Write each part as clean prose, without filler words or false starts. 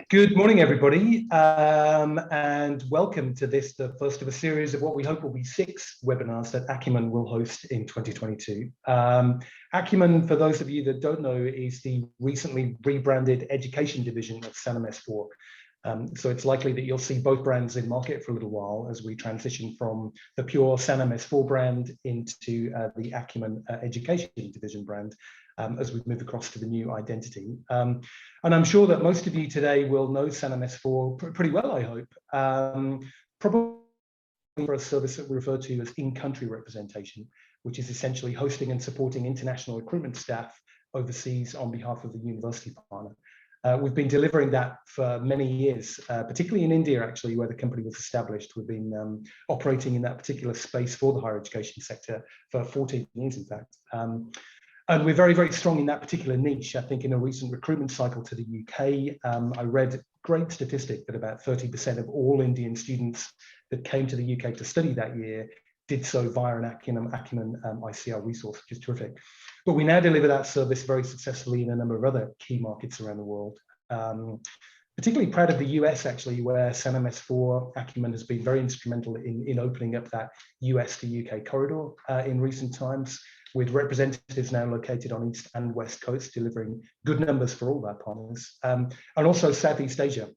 Good morning, everybody, and welcome to this, the first of a series of what we hope will be 6 webinars that Acumen will host in 2022. Acumen, for those of you that don't know, is the recently rebranded education division of Sanlam S4. So it's likely that you'll see both brands in market for a little while as we transition from the pure Sanlam S4 brand into the Acumen education division brand. As we move across to the new identity. And I'm sure that most of you today will know Sanlam S4 pretty well, I hope. Probably for a service that we refer to as in-country representation, which is essentially hosting and supporting international recruitment staff overseas on behalf of the university partner. We've been delivering that for many years, particularly in India, actually, where the company was established. We've been operating in that particular space for the higher education sector for 14 years, in fact. And we're very, very strong in that particular niche. I think in a recent recruitment cycle to the UK, I read a great statistic that about 30% of all Indian students that came to the UK to study that year did so via an Acumen ICR resource, which is terrific. But we now deliver that service very successfully in a number of other key markets around the world. Particularly proud of the US, actually, where Sanlam S4 Acumen has been very instrumental in opening up that US to UK corridor in recent times, with representatives now located on East and West Coast, delivering good numbers for all of our partners. And also Southeast Asia.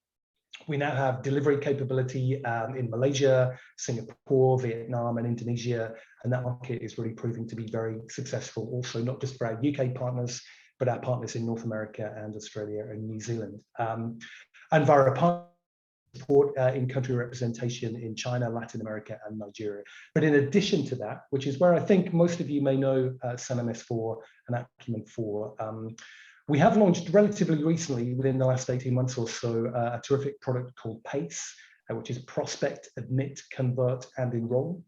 We now have delivery capability in Malaysia, Singapore, Vietnam, and Indonesia, and that market is really proving to be very successful also, not just for our UK partners, but our partners in North America and Australia and New Zealand. And via a partner support in-country representation in China, Latin America, and Nigeria. But in addition to that, which is where I think most of you may know Sanlam S4 and Acumen 4, we have launched relatively recently, within the last 18 months or so, a terrific product called PACE, which is Prospect, Admit, Convert, and Enroll.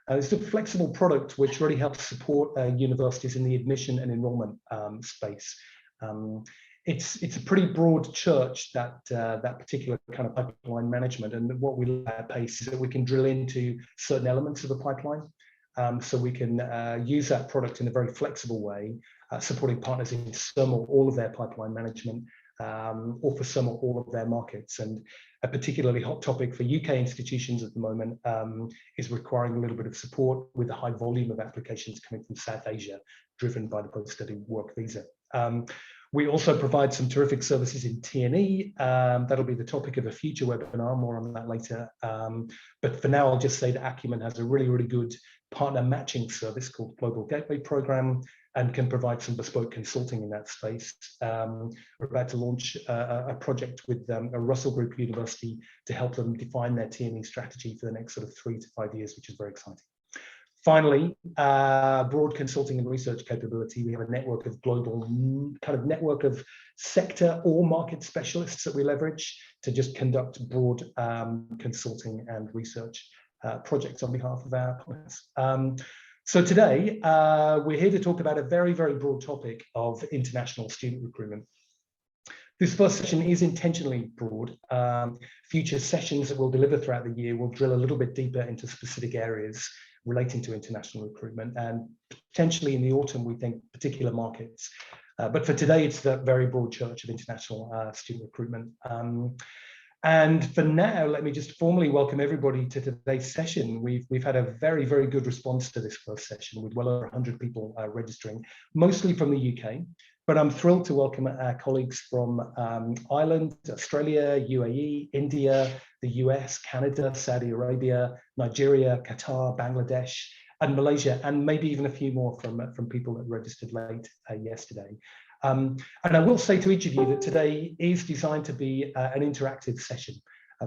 It's a flexible product which really helps support universities in the admission and enrollment space. It's a pretty broad church, that particular kind of pipeline management. And what we like at PACE is that we can drill into certain elements of the pipeline. So we can use that product in a very flexible way, supporting partners in some or all of their pipeline management, or for some or all of their markets. And a particularly hot topic for UK institutions at the moment is requiring a little bit of support with the high volume of applications coming from South Asia, driven by the post-study work visa. We also provide some terrific services in T&E. That'll be the topic of a future webinar, more on that later. But for now, I'll just say that Acumen has a really, really good partner matching service called Global Gateway Program, and can provide some bespoke consulting in that space. We're about to launch a project with a Russell Group University to help them define their T&E strategy for the next sort of 3 to 5 years, which is very exciting. Finally, broad consulting and research capability. We have a network of global kind of network of sector or market specialists that we leverage to just conduct broad consulting and research projects on behalf of our partners. So today, we're here to talk about a very, very broad topic of international student recruitment. This first session is intentionally broad. Future sessions that we'll deliver throughout the year will drill a little bit deeper into specific areas relating to international recruitment, and potentially in the autumn, we think particular markets. But for today, it's the very broad church of international student recruitment. And for now, let me just formally welcome everybody to today's session. We've had a very, very good response to this first session, with well over 100 people registering, mostly from the UK. But I'm thrilled to welcome our colleagues from Ireland, Australia, UAE, India, the US, Canada, Saudi Arabia, Nigeria, Qatar, Bangladesh, and Malaysia, and maybe even a few more from people that registered late yesterday. And I will say to each of you that today is designed to be an interactive session.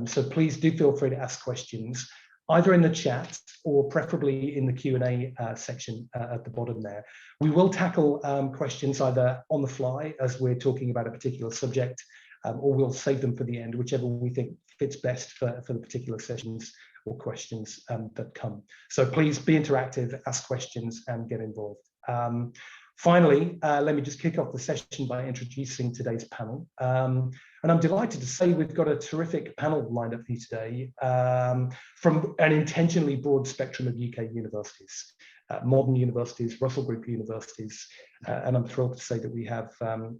So please do feel free to ask questions, either in the chat or preferably in the Q&A section at the bottom there. We will tackle questions either on the fly as we're talking about a particular subject, or we'll save them for the end, whichever we think fits best for the particular sessions or questions that come. So please be interactive, ask questions, and get involved. Finally, let me just kick off the session by introducing today's panel. And I'm delighted to say we've got a terrific panel lined up here today from an intentionally broad spectrum of UK universities. modern universities, Russell Group universities, and I'm thrilled to say that we have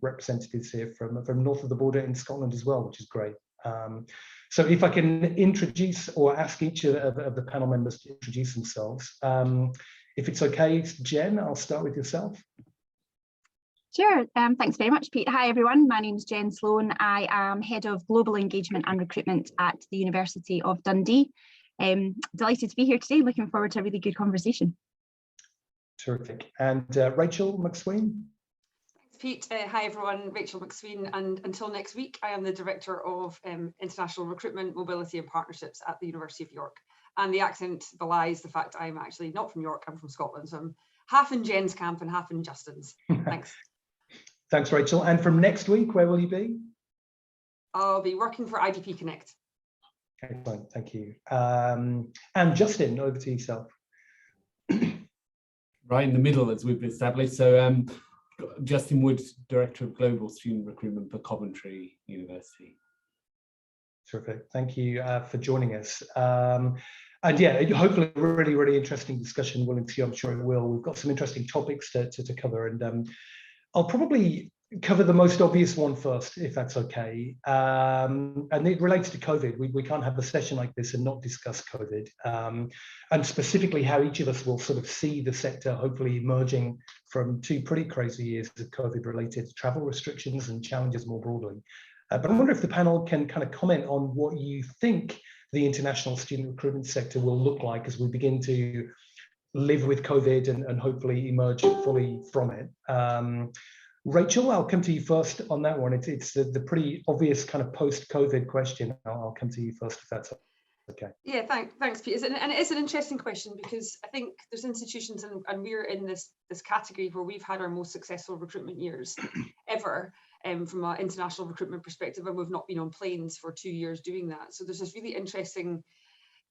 representatives here from north of the border in Scotland as well, which is great. So if I can introduce or ask each of the panel members to introduce themselves. If it's okay, Jen, I'll start with yourself. Sure, thanks very much, Pete. Hi everyone, my name is Jen Sloan. I am Head of Global Engagement and Recruitment at the University of Dundee. Delighted to be here today, looking forward to a really good conversation. Terrific. And Rachel McSween? Thanks, Pete. Hi everyone, Rachel McSween, and until next week, I am the Director of International Recruitment, Mobility and Partnerships at the University of York. And the accent belies the fact I'm actually not from York, I'm from Scotland, so I'm half in Jen's camp and half in Justin's. Thanks. Thanks, Rachel. And from next week, where will you be? I'll be working for IDP Connect. Excellent, thank you. And Justin, over to yourself. Right in the middle, as we've established. So Justin Wood, Director of Global Student Recruitment for Coventry University. Terrific, thank you for joining us. And yeah, hopefully a really, really interesting discussion. Willing to see, I'm sure it will. We've got some interesting topics to cover, and I'll probably cover the most obvious one first, if that's okay. And it relates to COVID. We can't have a session like this and not discuss COVID, and specifically how each of us will sort of see the sector hopefully emerging from 2 pretty crazy years of COVID-related travel restrictions and challenges more broadly. But I wonder if the panel can kind of comment on what you think the international student recruitment sector will look like as we begin to live with COVID and hopefully emerge fully from it. Rachel, I'll come to you first on that one. It's the pretty obvious kind of post-COVID question. I'll come to you first if that's okay. Yeah, thanks, Pete. And it is an interesting question because I think there's institutions, and we're in this category where we've had our most successful recruitment years ever. From an international recruitment perspective, and we've not been on planes for 2 years doing that. So there's this really interesting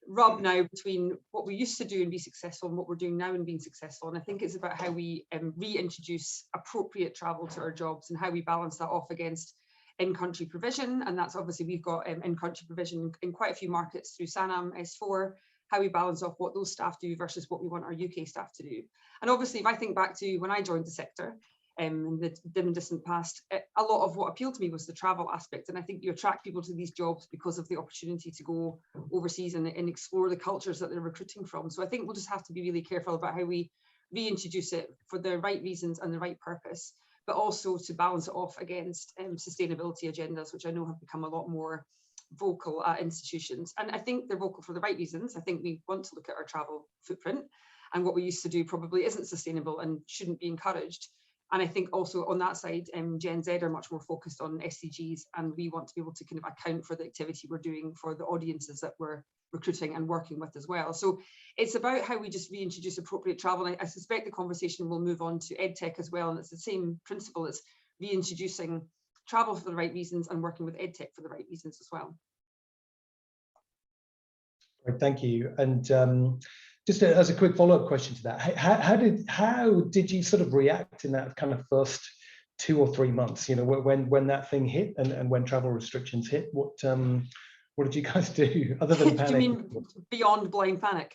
rub now between what we used to do and be successful and what we're doing now and being successful. And I think it's about how we reintroduce appropriate travel to our jobs and how we balance that off against in-country provision. And that's obviously we've got in-country provision in quite a few markets through SANAM, S4, how we balance off what those staff do versus what we want our UK staff to do. And obviously, if I think back to when I joined the sector, in the dim and distant past, a lot of what appealed to me was the travel aspect. And I think you attract people to these jobs because of the opportunity to go overseas and explore the cultures that they're recruiting from. So I think we'll just have to be really careful about how we reintroduce it for the right reasons and the right purpose, but also to balance it off against sustainability agendas, which I know have become a lot more vocal at institutions. And I think they're vocal for the right reasons. I think we want to look at our travel footprint, and what we used to do probably isn't sustainable and shouldn't be encouraged. And I think also on that side, Gen Z are much more focused on SDGs, and we want to be able to kind of account for the activity we're doing for the audiences that we're recruiting and working with as well. So it's about how we just reintroduce appropriate travel. And I suspect the conversation will move on to Edtech as well. And it's the same principle as reintroducing travel for the right reasons and working with Edtech for the right reasons as well. Great, thank you. And just as a quick follow-up question to that, how did you sort of react in that kind of first 2 or 3 months? You know, when that thing hit and when travel restrictions hit, what did you guys do other than panic? Do you mean beyond blind panic?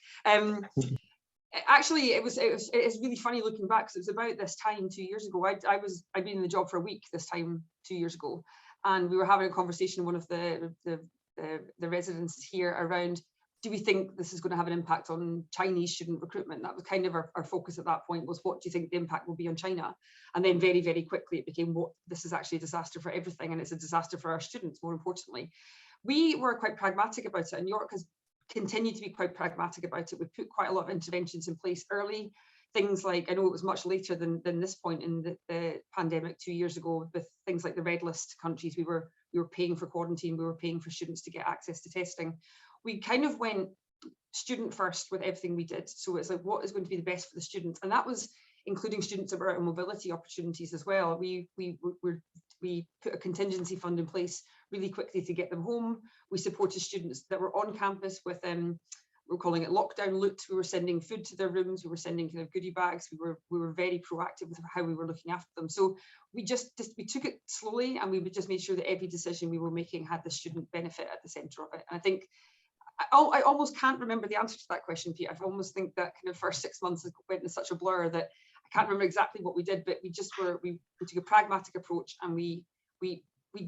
Actually, it is really funny looking back, because it was about this time 2 years ago. I'd been in the job for a week this time 2 years ago, and we were having a conversation with one of the residents here around, do we think this is going to have an impact on Chinese student recruitment? That was kind of our focus at that point, was what do you think the impact will be on China? And then very, very quickly it became, this is actually a disaster for everything, and it's a disaster for our students, more importantly. We were quite pragmatic about it, and York has continued to be quite pragmatic about it. We've put quite a lot of interventions in place early. Things like, I know it was much later than this point in the pandemic 2 years ago, with things like the red list countries. We were paying for quarantine, we were paying for students to get access to testing. We kind of went student first with everything we did. So it's like, what is going to be the best for the students? And that was including students that were out of mobility opportunities as well. We put a contingency fund in place really quickly to get them home. We supported students that were on campus with we're calling it lockdown loot. We were sending food to their rooms. We were sending kind of goodie bags. We were very proactive with how we were looking after them. So we took it slowly, and we just made sure that every decision we were making had the student benefit at the centre of it. And I think I almost can't remember the answer to that question, Pete. I almost think that kind of first 6 months went in such a blur that I can't remember exactly what we did, but we took a pragmatic approach, and we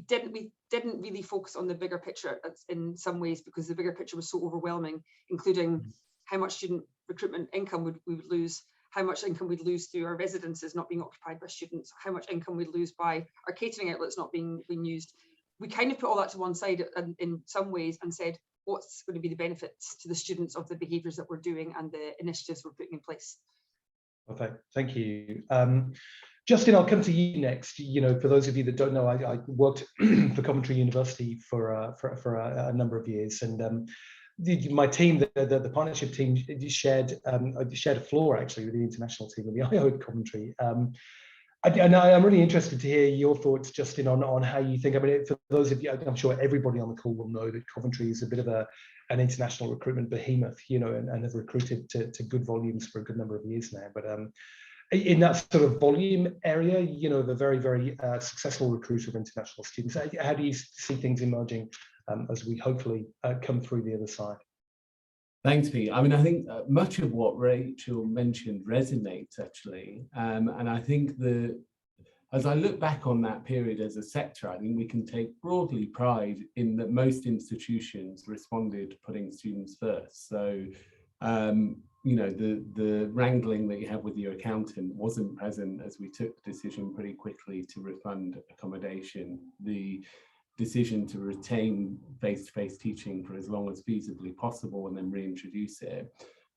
didn't really focus on the bigger picture in some ways, because the bigger picture was so overwhelming, including how much student recruitment income we would lose, how much income we'd lose through our residences not being occupied by students, how much income we'd lose by our catering outlets not being used. We kind of put all that to one side in some ways and said, what's going to be the benefits to the students of the behaviours that we're doing and the initiatives we're putting in place. Okay, thank you. Justin, I'll come to you next. You know, for those of you that don't know, I worked for Coventry University for a number of years, and my team, the partnership team, shared a floor actually with the international team in the IO at Coventry. And I'm really interested to hear your thoughts, Justin, on how you think. I mean, for those of you, I'm sure everybody on the call will know that Coventry is a bit of an international recruitment behemoth, you know, and have recruited to good volumes for a good number of years now. But in that sort of volume area, you know, the very, very successful recruiter of international students. How do you see things emerging as we hopefully come through the other side? Thanks, Pete. I mean, I think much of what Rachel mentioned resonates actually. And I think as I look back on that period as a sector, I think we can take broadly pride in that most institutions responded putting students first. So, you know, the wrangling that you have with your accountant wasn't present as we took the decision pretty quickly to refund accommodation. The decision to retain face-to-face teaching for as long as feasibly possible and then reintroduce it,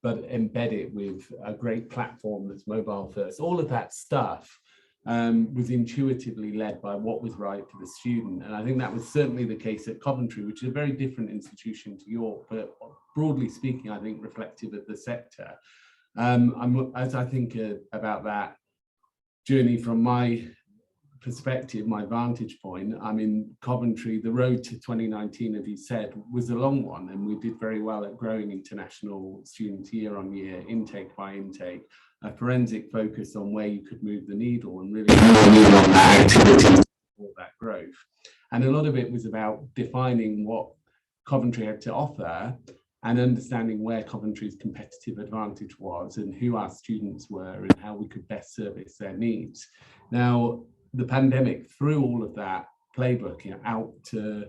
but embed it with a great platform that's mobile first. All of that stuff was intuitively led by what was right for the student. And I think that was certainly the case at Coventry, which is a very different institution to York, but broadly speaking, I think reflective of the sector. As I think about that journey from my perspective, my vantage point, I mean, Coventry, the road to 2019, as you said, was a long one, and we did very well at growing international students year on year, intake by intake, a forensic focus on where you could move the needle and really move on that activity for that growth. And a lot of it was about defining what Coventry had to offer and understanding where Coventry's competitive advantage was and who our students were and how we could best service their needs. Now, the pandemic threw all of that playbook, you know, out to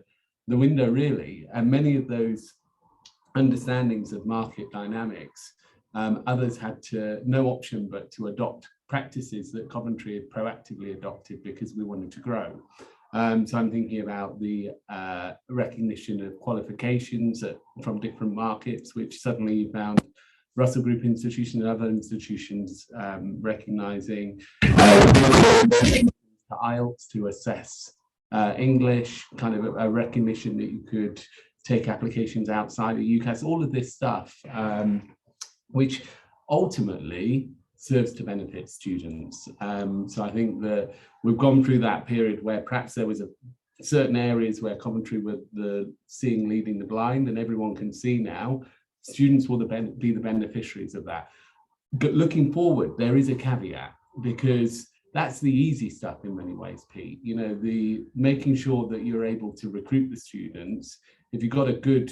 the window really, and many of those understandings of market dynamics, others had no option but to adopt practices that Coventry had proactively adopted because we wanted to grow. So I'm thinking about the recognition of qualifications from different markets, which suddenly you found Russell Group institutions and other institutions recognizing IELTS to assess English, kind of a recognition that you could take applications outside the UK. So all of this stuff, which ultimately serves to benefit students. So I think that we've gone through that period where perhaps there was certain areas where Coventry were the seeing leading the blind, and everyone can see now students will be the beneficiaries of that. But looking forward, there is a caveat, because that's the easy stuff in many ways, Pete. You know, the making sure that you're able to recruit the students. If you've got a good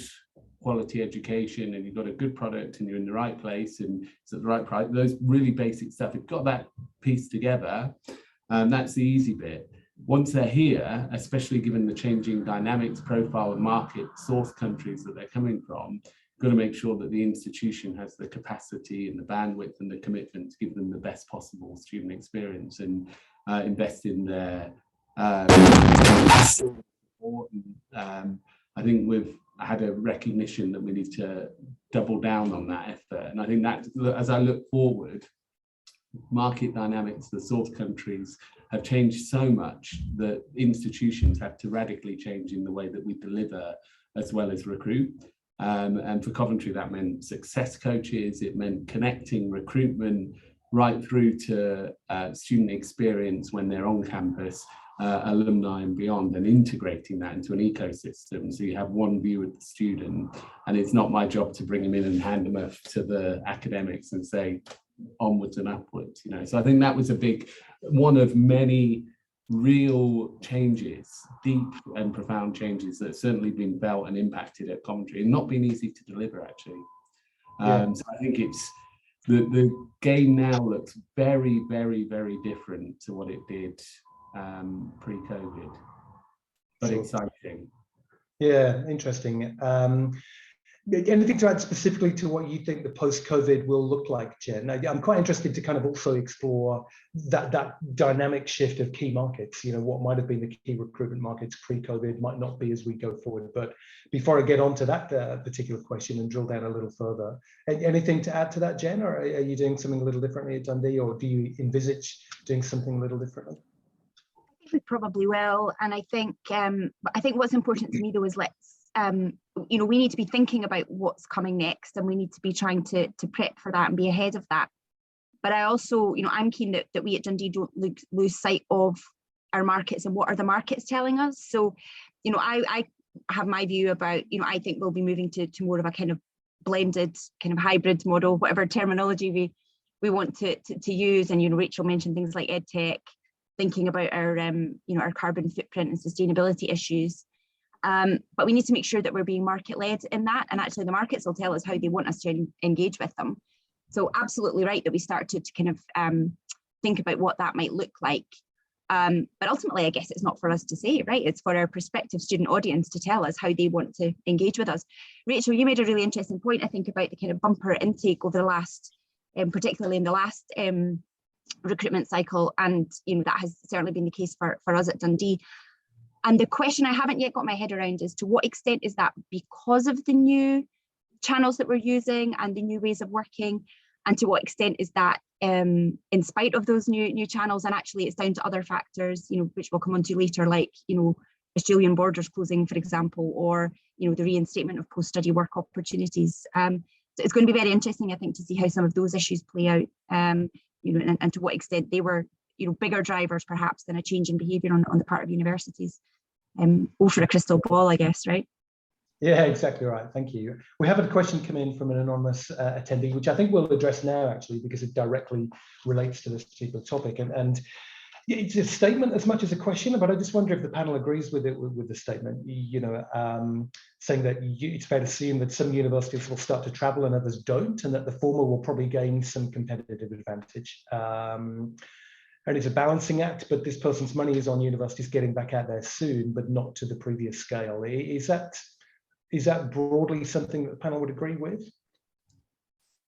quality education and you've got a good product and you're in the right place and it's at the right price, those really basic stuff, if you've got that piece together, that's the easy bit. Once they're here, especially given the changing dynamics, profile of market, source countries that they're coming from, got to make sure that the institution has the capacity and the bandwidth and the commitment to give them the best possible student experience and invest in their support. I think we've had a recognition that we need to double down on that effort. And I think that as I look forward, market dynamics, the source countries have changed so much that institutions have to radically change in the way that we deliver as well as recruit. And for Coventry, that meant success coaches, it meant connecting recruitment right through to student experience when they're on campus, alumni and beyond, and integrating that into an ecosystem. So you have one view of the student, and it's not my job to bring them in and hand them off to the academics and say onwards and upwards, you know. So I think that was a big one of many real changes, deep and profound changes that have certainly been felt and impacted at Coventry, and not been easy to deliver actually. So I think it's the game now looks very, very, very different to what it did pre-COVID, but exciting. Yeah, interesting. Anything to add specifically to what you think the post-COVID will look like, Jen? I'm quite interested to kind of also explore that dynamic shift of key markets. You know, what might have been the key recruitment markets pre-COVID might not be as we go forward. But before I get on to that particular question and drill down a little further, anything to add to that, Jen? Or are you doing something a little differently at Dundee, or do you envisage doing something a little differently? We probably will, and I think what's important to me though is you know, we need to be thinking about what's coming next, and we need to be trying to prep for that and be ahead of that. But I also, you know, I'm keen that we at Dundee don't lose sight of our markets and what are the markets telling us. So, you know, I have my view about, you know, I think we'll be moving to more of a kind of blended, kind of hybrid model, whatever terminology we want to use. And, you know, Rachel mentioned things like Edtech, thinking about our, you know, our carbon footprint and sustainability issues. But we need to make sure that we're being market-led in that, and actually the markets will tell us how they want us to engage with them. So absolutely right that we start to kind of think about what that might look like. But ultimately, I guess it's not for us to say, right? It's for our prospective student audience to tell us how they want to engage with us. Rachel, you made a really interesting point, I think, about the kind of bumper intake over the last, particularly in the last recruitment cycle, and you know that has certainly been the case for us at Dundee. And the question I haven't yet got my head around is, to what extent is that because of the new channels that we're using and the new ways of working, and to what extent is that in spite of those new channels, and actually it's down to other factors, you know, which we'll come on to later, like, you know, Australian borders closing, for example, or, you know, the reinstatement of post-study work opportunities. So it's going to be very interesting, I think, to see how some of those issues play out, you know, and to what extent they were, you know, bigger drivers perhaps than a change in behaviour on the part of universities. All for a crystal ball, I guess, right? Yeah, exactly right. Thank you. We have a question come in from an anonymous attendee, which I think we'll address now, actually, because it directly relates to this particular topic. And it's a statement as much as a question, but I just wonder if the panel agrees with it, with the statement, you know, saying that it's fair to assume that some universities will start to travel and others don't, and that the former will probably gain some competitive advantage. And it's a balancing act, but this person's money is on universities getting back out there soon, but not to the previous scale. Is that broadly something that the panel would agree with?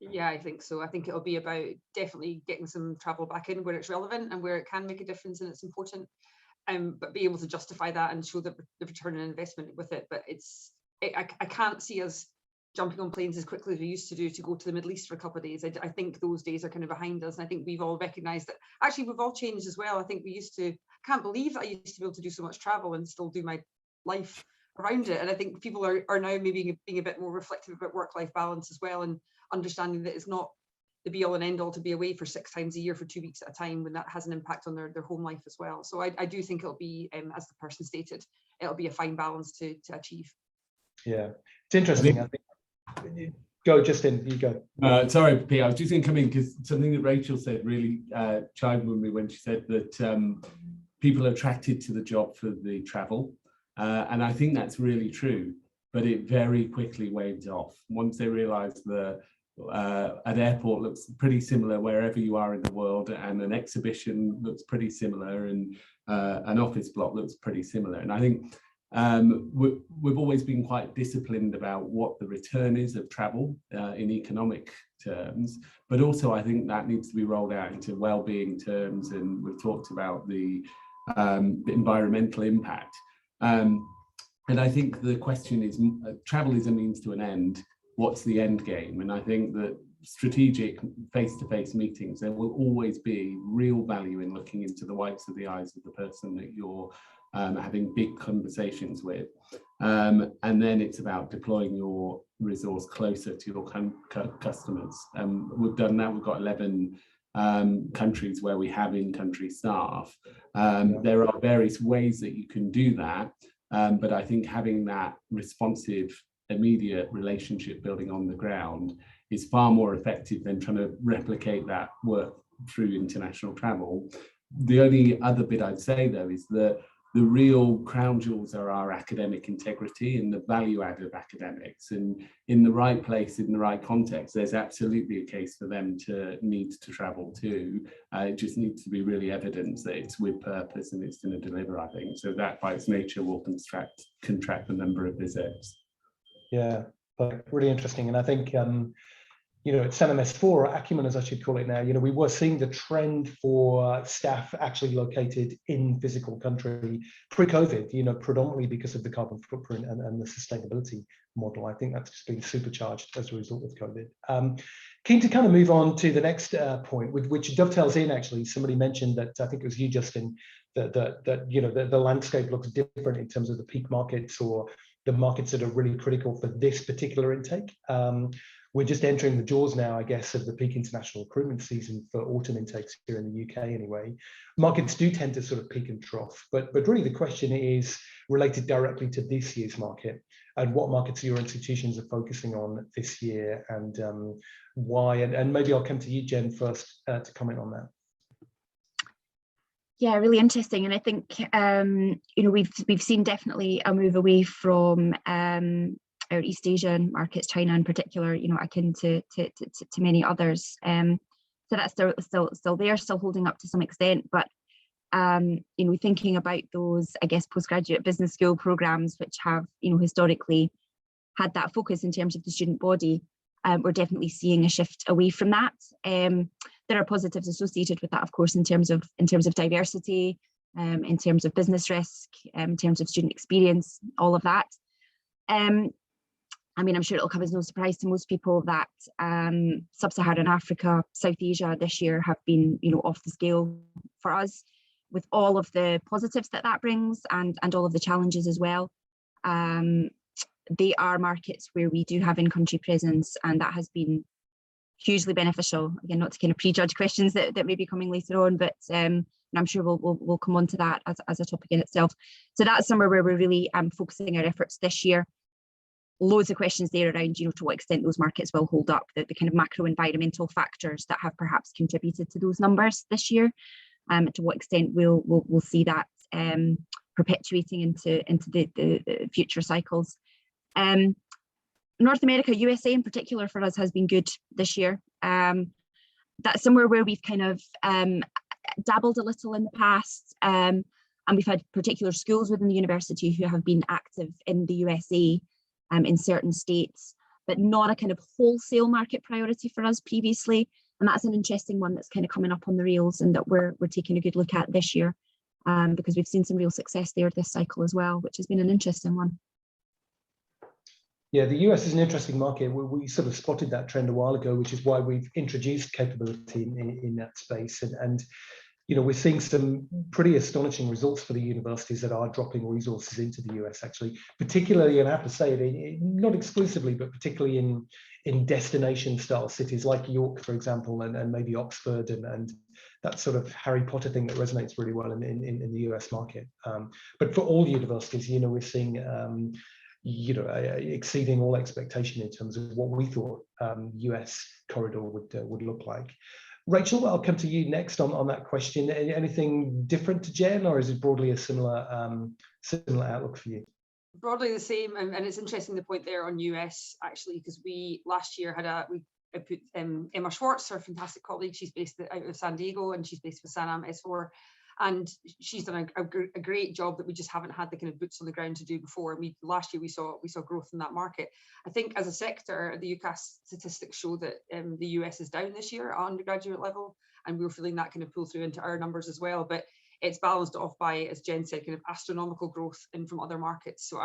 Yeah, I think so. I think it'll be about definitely getting some travel back in where it's relevant and where it can make a difference and it's important, but be able to justify that and show the return on investment with it. But I can't see us jumping on planes as quickly as we used to do to go to the Middle East for a couple of days. I think those days are kind of behind us, and I think we've all recognised that actually we've all changed as well. I think I can't believe that I used to be able to do so much travel and still do my life around it. And I think people are now maybe being a bit more reflective about work-life balance as well, and understanding that it's not the be all and end all to be away for 6 times a year for 2 weeks at a time, when that has an impact on their home life as well. So I do think it'll be, as the person stated, it'll be a fine balance to achieve. Yeah, it's interesting. I think. Go, Justin, you go. Sorry, Pete, I was just going to come in because something that Rachel said really chimed with me when she said that people are attracted to the job for the travel. And I think that's really true, but it very quickly waves off once they realise that an airport looks pretty similar wherever you are in the world, and an exhibition looks pretty similar, and an office block looks pretty similar. And I think we've always been quite disciplined about what the return is of travel in economic terms, but also I think that needs to be rolled out into well-being terms, and we've talked about the environmental impact. And I think the question is, travel is a means to an end. What's the end game? And I think that strategic face-to-face meetings, there will always be real value in looking into the whites of the eyes of the person that you're having big conversations with. And then it's about deploying your resource closer to your customers. We've done that. We've got 11 countries where we have in-country staff. There are various ways that you can do that, but I think having that responsive, immediate relationship building on the ground is far more effective than trying to replicate that work through international travel. the only other bit I'd say though is that the real crown jewels are our academic integrity and the value add of academics, and in the right place, in the right context, there's absolutely a case for them to need to travel too. It just needs to be really evidence that it's with purpose and it's going to deliver, I think. So that by its nature will contract the number of visits. Yeah, but really interesting. And I think, you know, at CMS4, or Acumen as I should call it now, you know, we were seeing the trend for staff actually located in physical country pre-COVID, you know, predominantly because of the carbon footprint and the sustainability model. I think that's just been supercharged as a result of COVID. Keen to kind of move on to the next point, which dovetails in actually. Somebody mentioned that, I think it was you, Justin, that you know, the landscape looks different in terms of the peak markets or the markets that are really critical for this particular intake. We're just entering the jaws now, I guess, of the peak international recruitment season for autumn intakes here in the UK anyway. Markets do tend to sort of peak and trough, but really the question is related directly to this year's market and what markets your institutions are focusing on this year and why. And maybe I'll come to you, Jen, first to comment on that. Yeah, really interesting. And I think, you know, we've seen definitely a move away from our East Asian markets, China in particular, you know, akin to many others. So that's still there, still holding up to some extent. But, you know, thinking about those, I guess, postgraduate business school programs, which have, you know, historically had that focus in terms of the student body, we're definitely seeing a shift away from that. There are positives associated with that, of course, in terms of diversity, in terms of business risk, in terms of student experience, all of that. I mean, I'm sure it'll come as no surprise to most people that Sub-Saharan Africa, South Asia this year have been, you know, off the scale for us, with all of the positives that brings and all of the challenges as well. They are markets where we do have in-country presence, and that has been hugely beneficial. Again, not to kind of prejudge questions that may be coming later on, but I'm sure we'll come on to that as a topic in itself. So that's somewhere where we're really focusing our efforts this year. Loads of questions there around, you know, to what extent those markets will hold up, the kind of macro environmental factors that have perhaps contributed to those numbers this year, to what extent we'll see that perpetuating into the future cycles. North America, USA in particular for us has been good this year. That's somewhere where we've kind of dabbled a little in the past, and we've had particular schools within the university who have been active in the USA in certain states, but not a kind of wholesale market priority for us previously. And that's an interesting one that's kind of coming up on the rails and that we're taking a good look at this year, because we've seen some real success there this cycle as well, which has been an interesting one. Yeah, the US is an interesting market. We sort of spotted that trend a while ago, which is why we've introduced capability in that space. And you know, we're seeing some pretty astonishing results for the universities that are dropping resources into the US, actually, particularly, and I have to say, not exclusively, but particularly in destination style cities like York, for example, and maybe Oxford and that sort of Harry Potter thing that resonates really well in the US market. But for all universities, you know, we're seeing you know, exceeding all expectation in terms of what we thought US corridor would look like. Rachel, I'll come to you next on that question. Anything different to Jen, or is it broadly a similar outlook for you? Broadly the same, and it's interesting the point there on US actually, because we last year had I put Emma Schwartz, our fantastic colleague. She's based out of San Diego and she's based with SANAM S4. And she's done a great job that we just haven't had the kind of boots on the ground to do before. Last year we saw growth in that market. I think as a sector, the UCAS statistics show that the US is down this year at undergraduate level, and we're feeling that kind of pull through into our numbers as well. But it's balanced off by, as Jen said, kind of astronomical growth in from other markets. So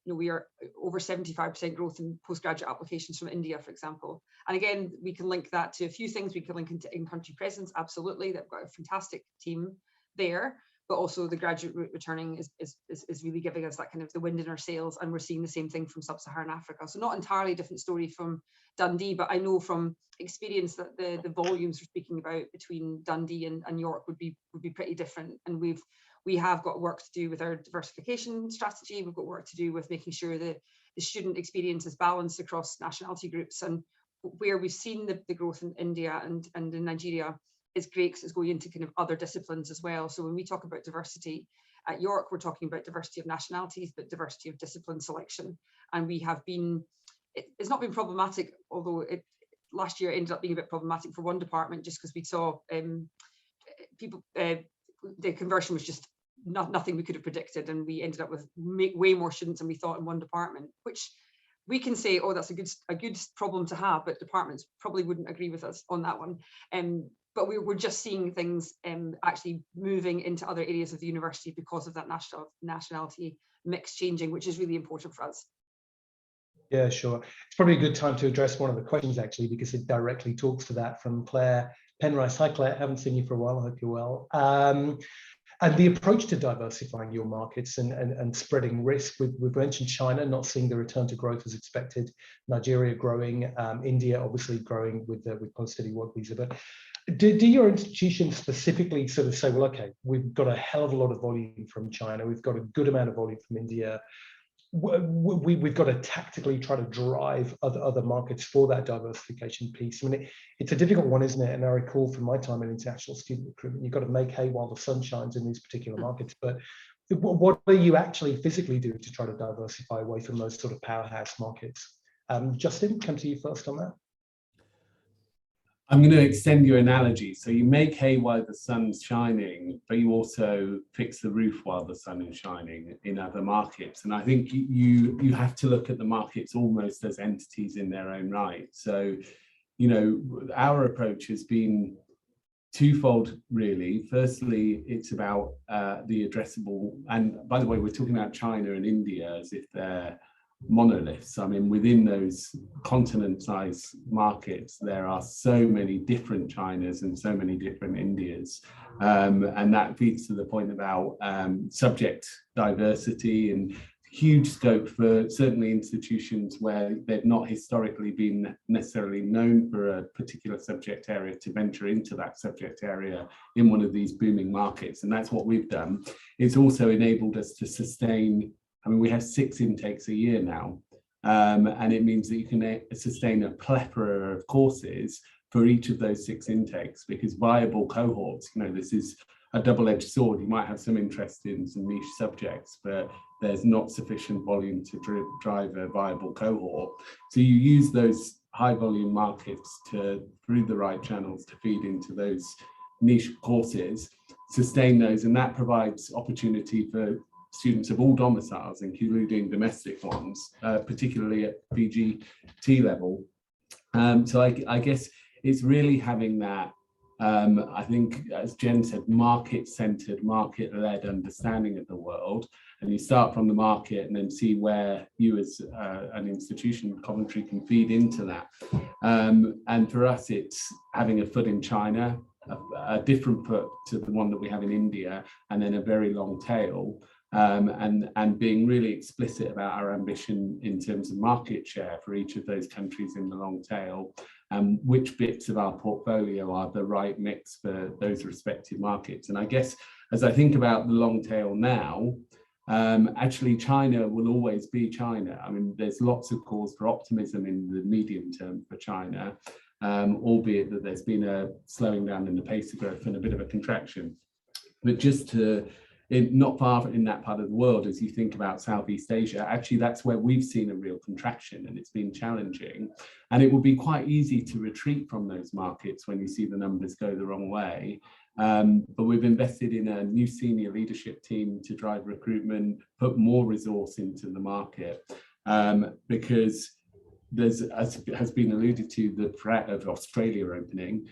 we are over 75% growth in postgraduate applications from India, for example. And again, we can link that to a few things. We can link into in-country presence, absolutely. They've got a fantastic team there, but also the graduate route returning is really giving us that kind of the wind in our sails, and we're seeing the same thing from Sub-Saharan Africa. So not entirely different story from Dundee, but I know from experience that the volumes we're speaking about between Dundee and York would be pretty different. And we have got work to do with our diversification strategy. We've got work to do with making sure that the student experience is balanced across nationality groups. And where we've seen the growth in India and in Nigeria is great because it's going into kind of other disciplines as well. So when we talk about diversity at York, we're talking about diversity of nationalities, but diversity of discipline selection. And we have been, it's not been problematic, although last year it ended up being a bit problematic for one department, just because we saw people, the conversion was just nothing we could have predicted, and we ended up with way more students than we thought in one department, which we can say, oh, that's a good problem to have, but departments probably wouldn't agree with us on that one. But we're just seeing things actually moving into other areas of the university because of that nationality mix changing, which is really important for us. Yeah, sure. It's probably a good time to address one of the questions, actually, because it directly talks to that from Claire Penrice. Hi, Claire. Haven't seen you for a while. I hope you're well. And the approach to diversifying your markets and spreading risk. We've mentioned China not seeing the return to growth as expected, Nigeria growing, India obviously growing with post-study work visa. But do your institutions specifically sort of say, well, okay, we've got a hell of a lot of volume from China, we've got a good amount of volume from India, we've got to tactically try to drive other markets for that diversification piece? I mean, it's a difficult one, isn't it? And I recall from my time in international student recruitment, you've got to make hay while the sun shines in these particular markets. But what are you actually physically doing to try to diversify away from those sort of powerhouse markets? Justin, come to you first on that. I'm going to extend your analogy. So you make hay while the sun's shining, but you also fix the roof while the sun is shining in other markets. And I think you have to look at the markets almost as entities in their own right. So, you know, our approach has been twofold, really. Firstly, it's about the addressable, and by the way, we're talking about China and India as if they're monoliths. I mean, within those continent-sized markets, there are so many different Chinas and so many different Indias, and that feeds to the point about subject diversity and huge scope for certainly institutions where they've not historically been necessarily known for a particular subject area to venture into that subject area in one of these booming markets. And that's what we've done. It's also enabled us to sustain, I mean, we have 6 intakes a year now, and it means that you can sustain a plethora of courses for each of those 6 intakes, because viable cohorts, you know, this is a double-edged sword. You might have some interest in some niche subjects, but there's not sufficient volume to drive a viable cohort. So you use those high volume markets through the right channels to feed into those niche courses, sustain those, and that provides opportunity for students of all domiciles, including domestic ones, particularly at PGT level. So I guess it's really having that, I think, as Jen said, market-centered, market-led understanding of the world. And you start from the market and then see where you as an institution, Coventry, can feed into that. And for us, it's having a foot in China, a different foot to the one that we have in India, and then a very long tail. And being really explicit about our ambition in terms of market share for each of those countries in the long tail, and which bits of our portfolio are the right mix for those respective markets. And I guess as I think about the long tail now, actually China will always be China. I mean, there's lots of cause for optimism in the medium term for China, albeit that there's been a slowing down in the pace of growth and a bit of a contraction. But just to not far in that part of the world, as you think about Southeast Asia, actually that's where we've seen a real contraction, and it's been challenging. And it will be quite easy to retreat from those markets when you see the numbers go the wrong way. But we've invested in a new senior leadership team to drive recruitment, put more resource into the market, because there's, as has been alluded to, the threat of Australia opening.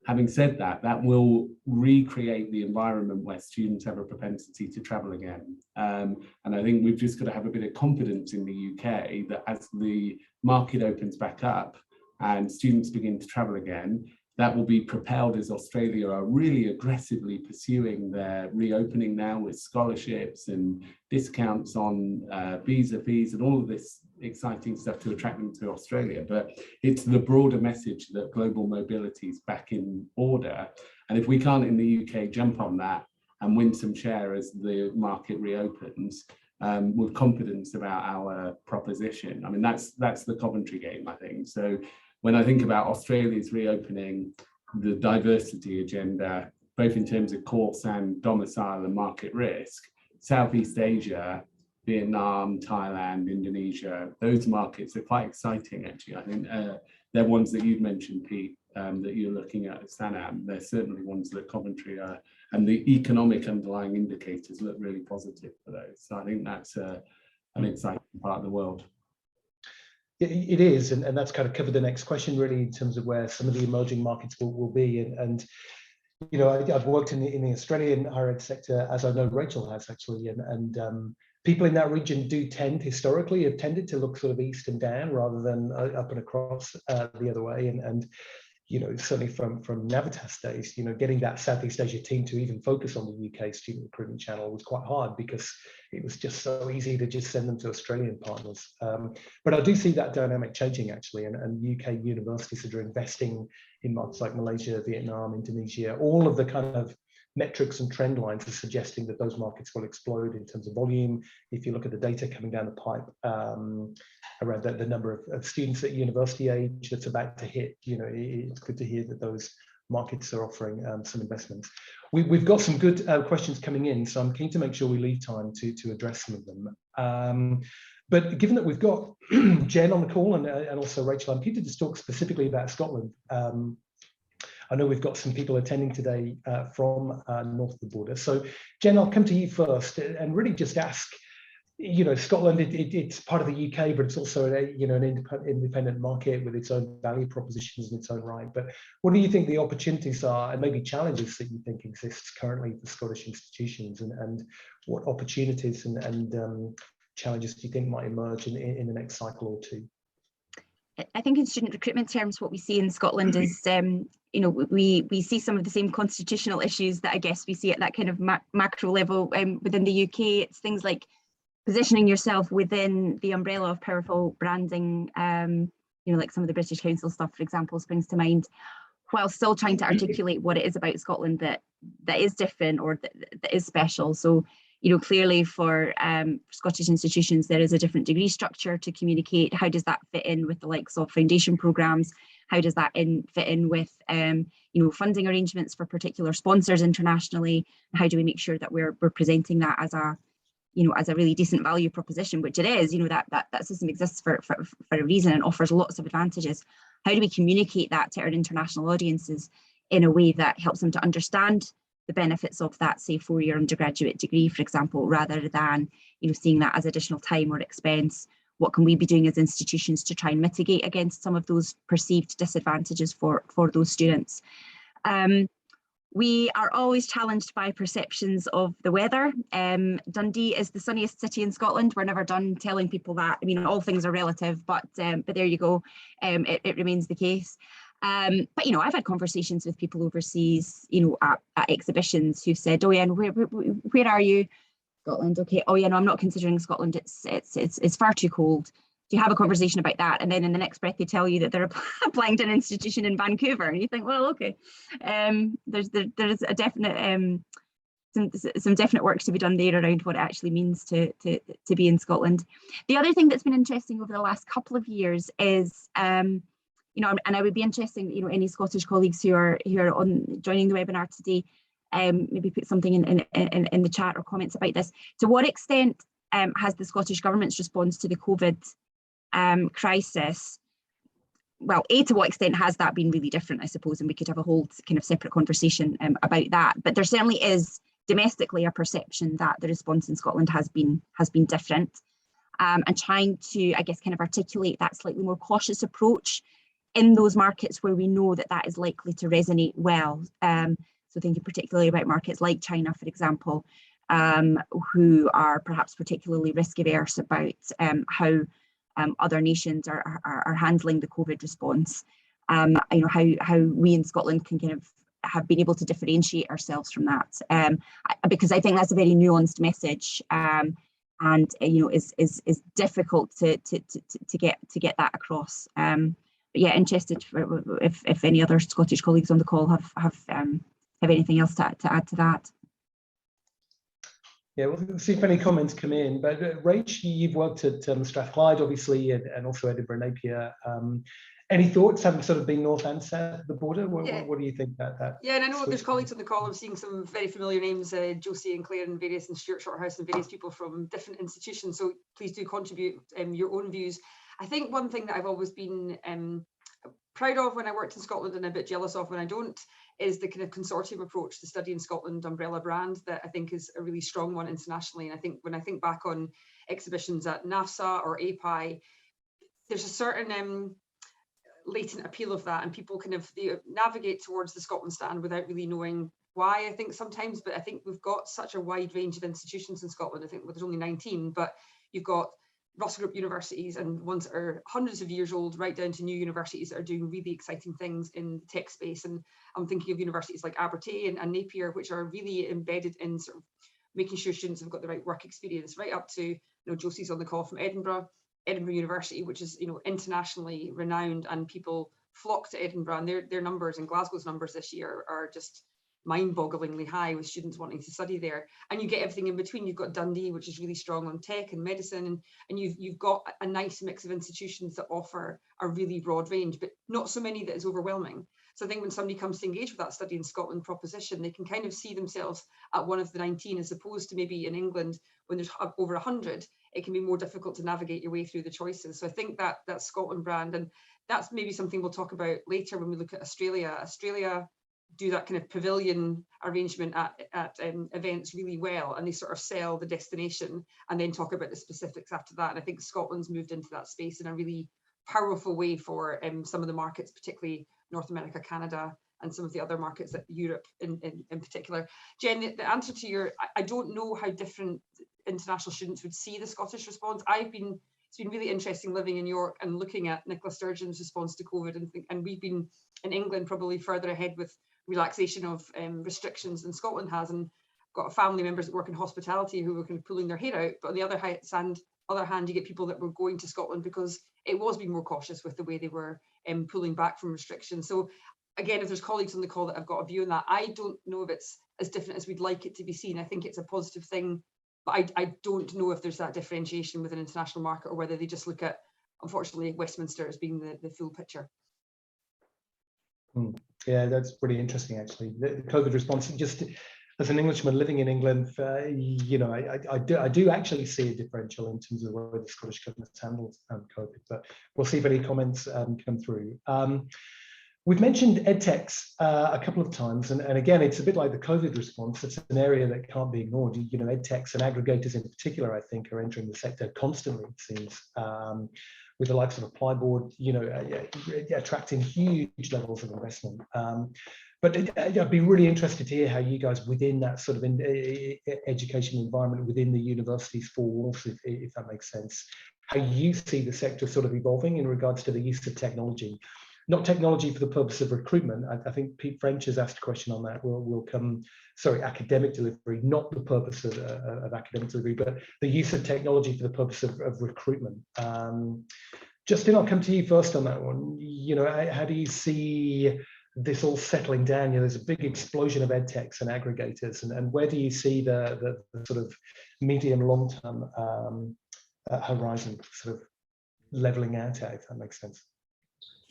Having said that, that will recreate the environment where students have a propensity to travel again. And I think we've just got to have a bit of confidence in the UK that as the market opens back up and students begin to travel again, that will be propelled as Australia are really aggressively pursuing their reopening now with scholarships and discounts on visa fees and all of this exciting stuff to attract them to Australia. But it's the broader message that global mobility is back in order. And if we can't in the UK jump on that and win some share as the market reopens, with confidence about our proposition, I mean, that's the Coventry game, I think. So when I think about Australia's reopening, the diversity agenda, both in terms of course and domicile and market risk, Southeast Asia, Vietnam, Thailand, Indonesia, those markets are quite exciting actually. I think they're ones that you've mentioned, Pete, that you're looking at Sanam. They're certainly ones that Coventry are, and the economic underlying indicators look really positive for those. So I think that's an exciting part of the world. It is, and that's kind of covered the next question really in terms of where some of the emerging markets will be. And you know, I've worked in the Australian higher ed sector, as I know Rachel has actually, and people in that region do historically have tended to look sort of east and down rather than up and across the other way. And you know, certainly from Navitas days, you know, getting that Southeast Asia team to even focus on the UK student recruitment channel was quite hard because it was just so easy to just send them to Australian partners. But I do see that dynamic changing actually, and UK universities that are investing in markets like Malaysia, Vietnam, Indonesia, all of the kind of metrics and trend lines are suggesting that those markets will explode in terms of volume. If you look at the data coming down the pipe around the number of students at university age that's about to hit, you know, it's good to hear that those markets are offering some investments. We've got some good questions coming in, so I'm keen to make sure we leave time to address some of them. But given that we've got Jen on the call and also Rachel, I'm keen to just talk specifically about Scotland. I know we've got some people attending today from north of the border. So Jen, I'll come to you first and really just ask, you know, Scotland, it's part of the UK, but it's also you know, an independent market with its own value propositions in its own right. But what do you think the opportunities are and maybe challenges that you think exists currently for Scottish institutions, and what opportunities and challenges do you think might emerge in the next cycle or two? I think in student recruitment terms, what we see in Scotland is, you know, we see some of the same constitutional issues that I guess we see at that kind of macro level within the UK. It's things like positioning yourself within the umbrella of powerful branding, you know, like some of the British Council stuff, for example, springs to mind, while still trying to articulate what it is about Scotland that is different or that is special. So, you know, clearly for Scottish institutions, there is a different degree structure to communicate. How does that fit in with the likes of foundation programmes? How does that fit in with, you know, funding arrangements for particular sponsors internationally? How do we make sure that we're presenting that as a, you know, as a really decent value proposition, which it is, you know, that system exists for a reason and offers lots of advantages. How do we communicate that to our international audiences in a way that helps them to understand the benefits of that, say, 4-year undergraduate degree, for example, rather than, you know, seeing that as additional time or expense? What can we be doing as institutions to try and mitigate against some of those perceived disadvantages for those students? We are always challenged by perceptions of the weather. Dundee is the sunniest city in Scotland. We're never done telling people that. I mean, all things are relative, but there you go. It remains the case. But, you know, I've had conversations with people overseas, you know, at exhibitions who said, oh yeah, and where are you? Scotland. Okay. Oh yeah, no, I'm not considering Scotland. It's far too cold. Do you have a conversation about that? And then in the next breath, they tell you that they're applying to an institution in Vancouver. And you think, well, okay, there's a definite, some definite work to be done there around what it actually means to be in Scotland. The other thing that's been interesting over the last couple of years is, you know, and I would be interested, you know, any Scottish colleagues who are on joining the webinar today, maybe put something in the chat or comments about this. To what extent has the Scottish Government's response to the COVID crisis, well, to what extent has that been really different, I suppose, and we could have a whole kind of separate conversation about that. But there certainly is domestically a perception that the response in Scotland has been different, and trying to, I guess, kind of articulate that slightly more cautious approach in those markets where we know that that is likely to resonate well. So thinking particularly about markets like China, for example, who are perhaps particularly risk averse about how other nations are handling the COVID response. You know, how we in Scotland can kind of have been able to differentiate ourselves from that, because I think that's a very nuanced message, and you know, is difficult to get that across. But yeah, interested if any other Scottish colleagues on the call have anything else to add to that. Yeah, we'll see if any comments come in. But Rach, you've worked at Strathclyde, obviously, and also Edinburgh Napier. Any thoughts, having sort of been north and south of the border? Yeah. What do you think about that? Yeah, and I know there's colleagues on the call. I'm seeing some very familiar names, Josie and Claire and various, and Stuart Shorthouse and various people from different institutions. So please do contribute your own views. I think one thing that I've always been proud of when I worked in Scotland and a bit jealous of when I don't is the kind of consortium approach, the Study in Scotland umbrella brand that I think is a really strong one internationally. And I think when I think back on exhibitions at NAFSA or API, there's a certain latent appeal of that, and people kind of they navigate towards the Scotland stand without really knowing why, I think sometimes. But I think we've got such a wide range of institutions in Scotland. I think there's only 19, but you've got Russell Group universities and ones that are hundreds of years old, right down to new universities that are doing really exciting things in the tech space. And I'm thinking of universities like Abertay and Napier, which are really embedded in sort of making sure students have got the right work experience, right up to, Josie's on the call from Edinburgh University, which is internationally renowned, and people flock to Edinburgh, and their numbers and Glasgow's numbers this year are just mind-bogglingly high with students wanting to study there. And you get everything in between. You've got Dundee, which is really strong on tech and medicine, and you've got a nice mix of institutions that offer a really broad range, but not so many that is overwhelming. So I think when somebody comes to engage with that Study in Scotland proposition, they can kind of see themselves at one of the 19, as opposed to maybe in England when there's over 100. It can be more difficult to navigate your way through the choices. So I think that Scotland brand, and that's maybe something we'll talk about later when we look at Australia. Australia do that kind of pavilion arrangement at events really well, and they sort of sell the destination and then talk about the specifics after that. And I think Scotland's moved into that space in a really powerful way for some of the markets, particularly North America, Canada, and some of the other markets, that Europe in particular. Jen, the answer to I don't know how different international students would see the Scottish response. It's been really interesting living in York and looking at Nicola Sturgeon's response to COVID, and we've been in England probably further ahead with relaxation of restrictions than Scotland has, and got family members that work in hospitality who were kind of pulling their hair out. But on the other hand, you get people that were going to Scotland because it was being more cautious with the way they were pulling back from restrictions. So again, if there's colleagues on the call that have got a view on that, I don't know if it's as different as we'd like it to be seen. I think it's a positive thing, but I don't know if there's that differentiation with an international market, or whether they just look at, unfortunately, Westminster as being the full picture. Yeah, that's pretty interesting, actually. The COVID response, just as an Englishman living in England, I do actually see a differential in terms of the way the Scottish government's handled COVID, but we'll see if any comments come through. We've mentioned Edtechs a couple of times, and again, it's a bit like the COVID response. It's an area that can't be ignored. Edtechs and aggregators in particular, I think, are entering the sector constantly, it seems, with the likes of Applyboard, attracting huge levels of investment. But I'd be really interested to hear how you guys, within that sort of education environment, within the university's four walls, if that makes sense, how you see the sector sort of evolving in regards to the use of technology. Not technology for the purpose of recruitment. I think Pete French has asked a question on that. We'll come, sorry, academic delivery, not the purpose of academic delivery, but the use of technology for the purpose of recruitment. Justin, I'll come to you first on that one. How do you see this all settling down? There's a big explosion of edtechs and aggregators, and where do you see the sort of medium long-term horizon sort of leveling out at, if that makes sense?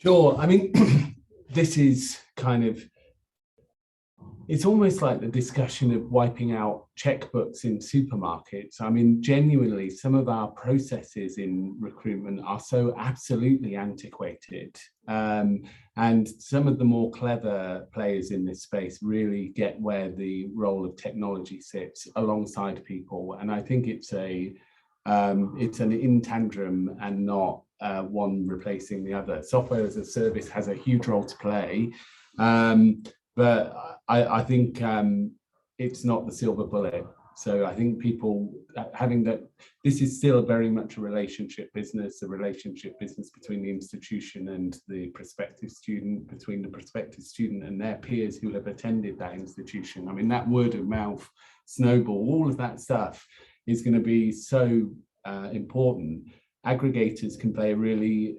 Sure. I mean, this is kind of, it's almost like the discussion of wiping out checkbooks in supermarkets. I mean, genuinely, some of our processes in recruitment are so absolutely antiquated. And some of the more clever players in this space really get where the role of technology sits alongside people. And I think it's an in tandem and not one replacing the other. Software as a service has a huge role to play, but I think it's not the silver bullet. So I think people having that, this is still very much a relationship business between the institution and the prospective student, between the prospective student and their peers who have attended that institution. I mean, that word of mouth snowball, all of that stuff is going to be so important. Aggregators can play a really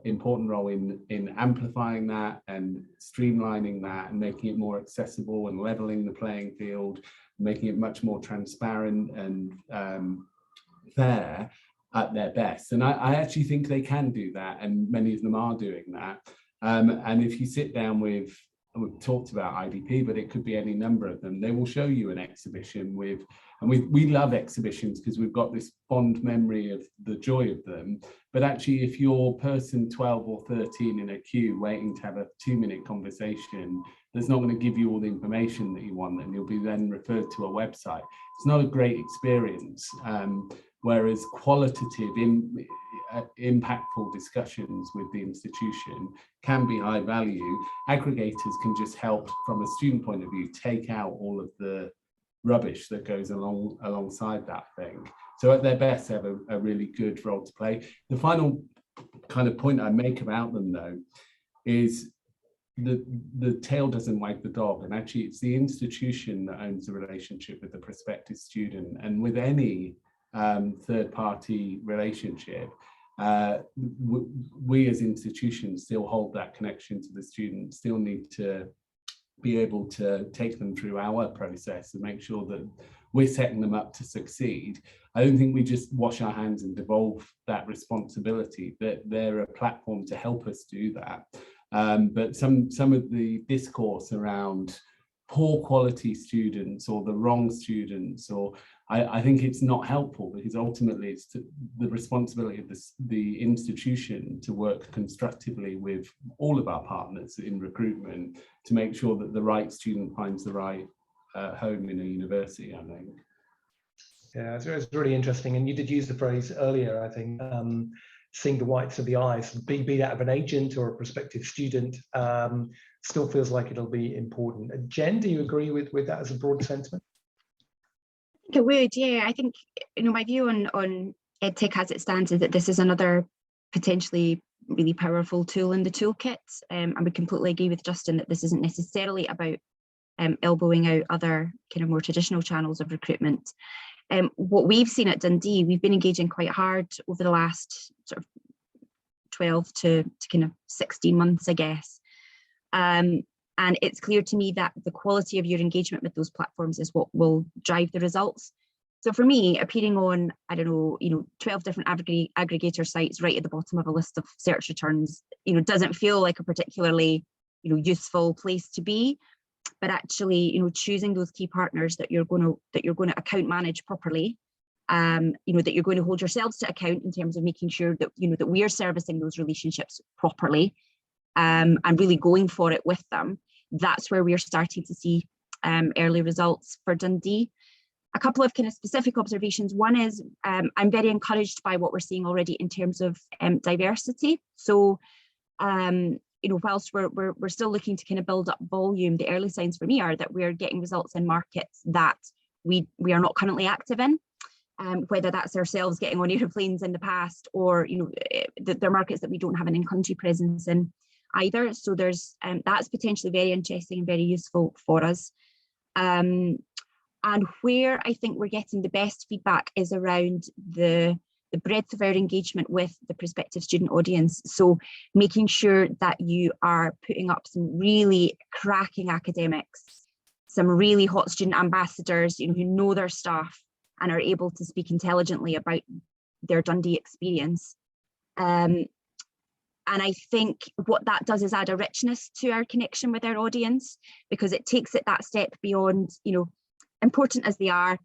important role in amplifying that and streamlining that and making it more accessible and leveling the playing field, making it much more transparent and fair. at their best. And I actually think they can do that, and many of them are doing that. And if you sit down with, we've talked about IDP, but it could be any number of them, they will show you an exhibition with, and we love exhibitions because we've got this fond memory of the joy of them. But actually, if you're person 12 or 13 in a queue waiting to have a 2-minute conversation, that's not going to give you all the information that you want, and you'll be then referred to a website. It's not a great experience. Whereas qualitative, impactful discussions with the institution can be high value. Aggregators can just help, from a student point of view, take out all of the rubbish that goes alongside that thing. So at their best, they have a really good role to play. The final kind of point I make about them, though, is the tail doesn't wag the dog, and actually it's the institution that owns the relationship with the prospective student. And with any third-party relationship, we as institutions still hold that connection to the student, still need to be able to take them through our process and make sure that we're setting them up to succeed. I don't think we just wash our hands and devolve that responsibility, that they're a platform to help us do that. But some of the discourse around poor quality students or the wrong students, or I think it's not helpful, because ultimately it's the responsibility of the institution to work constructively with all of our partners in recruitment to make sure that the right student finds the right home in a university, I think. Yeah, it's really interesting. And you did use the phrase earlier, I think, seeing the whites of the eyes, be that of an agent or a prospective student, still feels like it'll be important. Jen, do you agree with that as a broad sentiment? I think it would, yeah. I think, my view on EdTech as it stands is that this is another potentially really powerful tool in the toolkit. I would completely agree with Justin that this isn't necessarily about elbowing out other kind of more traditional channels of recruitment. What we've seen at Dundee, we've been engaging quite hard over the last sort of 12 to kind of 16 months, I guess. And it's clear to me that the quality of your engagement with those platforms is what will drive the results. So for me, appearing on, 12 different aggregator sites right at the bottom of a list of search returns, doesn't feel like a particularly, useful place to be. But actually, choosing those key partners that you're going to account manage properly, that you're going to hold yourselves to account in terms of making sure that that we are servicing those relationships properly, and really going for it with them. That's where we're starting to see early results for Dundee. A couple of kind of specific observations. One is I'm very encouraged by what we're seeing already in terms of diversity. So, whilst we're still looking to kind of build up volume, the early signs for me are that we're getting results in markets that we are not currently active in, whether that's ourselves getting on aeroplanes in the past, or they're markets that we don't have an in-country presence in either. So there's that's potentially very interesting and very useful for us. And where I think we're getting the best feedback is around the breadth of our engagement with the prospective student audience. So making sure that you are putting up some really cracking academics, some really hot student ambassadors, who know their stuff and are able to speak intelligently about their Dundee experience. And I think what that does is add a richness to our connection with our audience, because it takes it that step beyond, important as they are,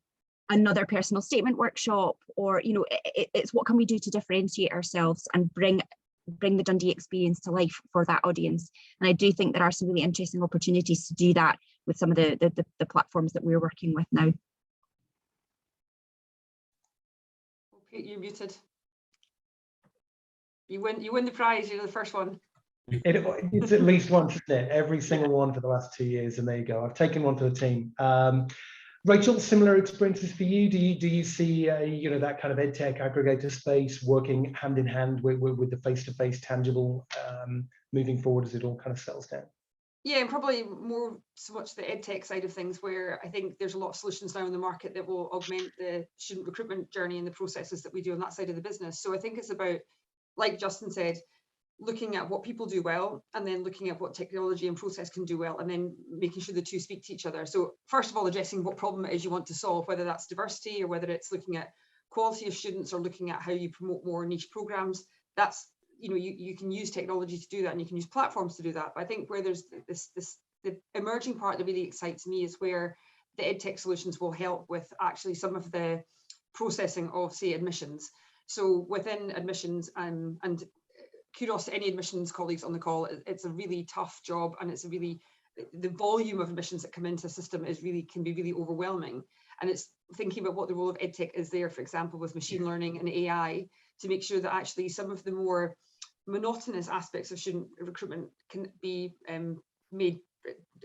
another personal statement workshop, or it's what can we do to differentiate ourselves and bring the Dundee experience to life for that audience. And I do think there are some really interesting opportunities to do that with some of the platforms that we're working with now. Okay, you're muted. You win the prize. You're the first one. It's at least once, isn't it? Every single one for the last 2 years, and there you go. I've taken one for the team. Rachel, similar experiences for you? Do you see that kind of EdTech aggregator space working hand in hand with the face-to-face tangible moving forward as it all kind of settles down? Yeah, and probably more so much the EdTech side of things, where I think there's a lot of solutions now in the market that will augment the student recruitment journey and the processes that we do on that side of the business. So I think it's about, like Justin said, looking at what people do well, and then looking at what technology and process can do well, and then making sure the two speak to each other. So first of all, addressing what problem it is you want to solve, whether that's diversity or whether it's looking at quality of students or looking at how you promote more niche programs, that's, you can use technology to do that, and you can use platforms to do that. But I think where there's the emerging part that really excites me is where the EdTech solutions will help with actually some of the processing of, say, admissions. So within admissions, and kudos to any admissions colleagues on the call, it's a really tough job, and it's the volume of admissions that come into the system can be really overwhelming. And it's thinking about what the role of EdTech is there, for example, with machine learning and AI, to make sure that actually some of the more monotonous aspects of student recruitment can be made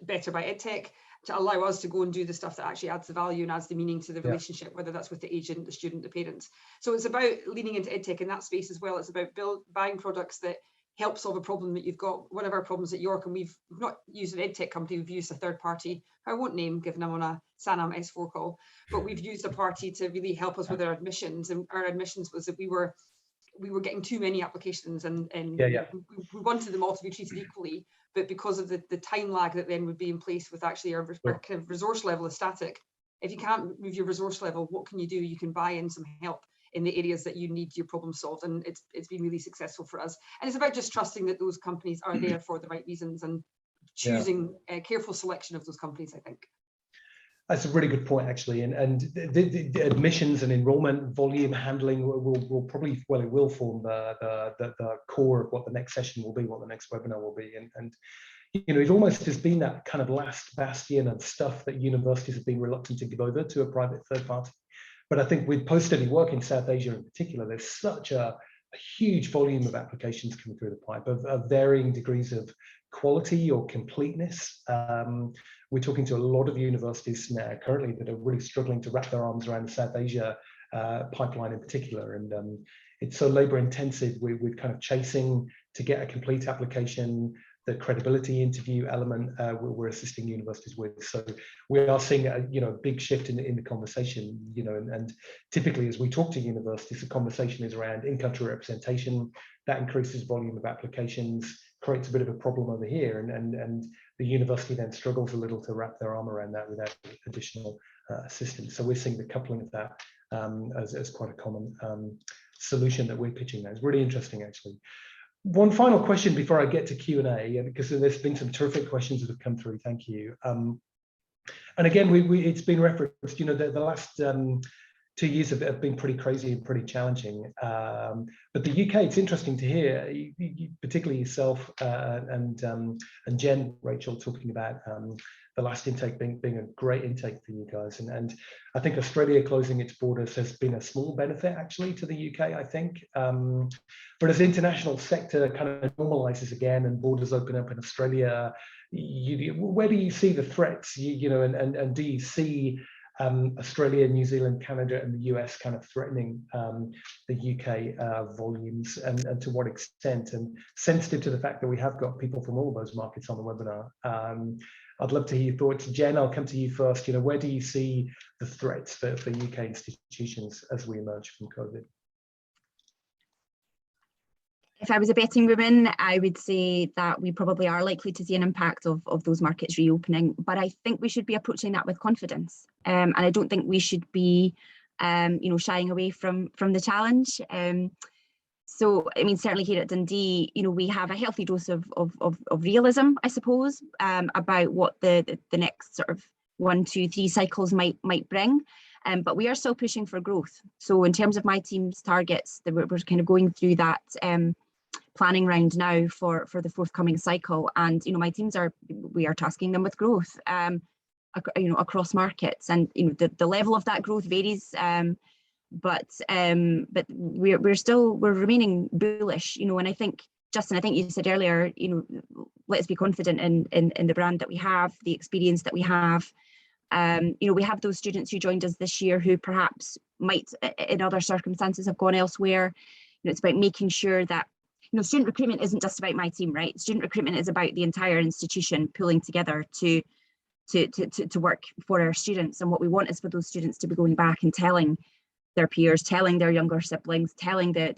better by EdTech, to allow us to go and do the stuff that actually adds the value and adds the meaning to the relationship, whether that's with the agent, the student, the parents. So it's about leaning into EdTech in that space as well. It's about buying products that help solve a problem that you've got. One of our problems at York, and we've not used an EdTech company, we've used a third party, I won't name, given I'm on a SANAM S4 call, but we've used a party to really help us with our admissions. And our admissions was that we were getting too many applications, and we wanted them all to be treated equally, but because of the time lag that then would be in place with actually our kind of resource level is static. If you can't move your resource level, what can you do? You can buy in some help in the areas that you need your problem solved, and it's been really successful for us. And it's about just trusting that those companies are there for the right reasons, and choosing a careful selection of those companies, I think. That's a really good point, actually. And the admissions and enrollment volume handling will probably, well, it will form the core of what the next session will be, what the next webinar will be. And it almost has been that kind of last bastion of stuff that universities have been reluctant to give over to a private third party. But I think with post-study work in South Asia in particular, there's such a huge volume of applications coming through the pipe of varying degrees of quality or completeness. We're talking to a lot of universities now currently that are really struggling to wrap their arms around the South Asia pipeline in particular. And it's so labor intensive, we're kind of chasing to get a complete application. The credibility interview element we're assisting universities with. So we are seeing a big shift in the conversation, and typically as we talk to universities, the conversation is around in-country representation. That increases volume of applications, creates a bit of a problem over here, and the university then struggles a little to wrap their arm around that without additional assistance. So we're seeing the coupling of that as quite a common solution that we're pitching now. It's really interesting, actually. One final question before I get to Q&A, because there's been some terrific questions that have come through. Thank you. And again, it's been referenced, the last 2 years have been pretty crazy and pretty challenging. But the UK, it's interesting to hear, particularly yourself and Jen, Rachel, talking about the last intake being a great intake for you guys. And I think Australia closing its borders has been a small benefit actually to the UK, I think. But as the international sector kind of normalizes again and borders open up in Australia, where do you see the threats, and do you see Australia, New Zealand, Canada, and the US kind of threatening the UK volumes, and to what extent? And sensitive to the fact that we have got people from all those markets on the webinar, I'd love to hear your thoughts. Jen, I'll come to you first. Where do you see the threats for UK institutions as we emerge from COVID? If I was a betting woman, I would say that we probably are likely to see an impact of those markets reopening, but I think we should be approaching that with confidence. And I don't think we should be, shying away from the challenge. So, I mean, certainly here at Dundee, we have a healthy dose of realism, I suppose, about what the next sort of 1, 2, 3 cycles might bring. But we are still pushing for growth. So in terms of my team's targets, we're kind of going through that planning round now for the forthcoming cycle. And, my teams we are tasking them with growth, across markets. And, the level of that growth varies. But we're remaining bullish, and I think, Justin, I think you said earlier, let's be confident in the brand that we have, the experience that we have. We have those students who joined us this year who perhaps might, in other circumstances, have gone elsewhere. It's about making sure that, student recruitment isn't just about my team, right? Student recruitment is about the entire institution pulling together to work for our students. And what we want is for those students to be going back and telling their peers, telling their younger siblings, telling their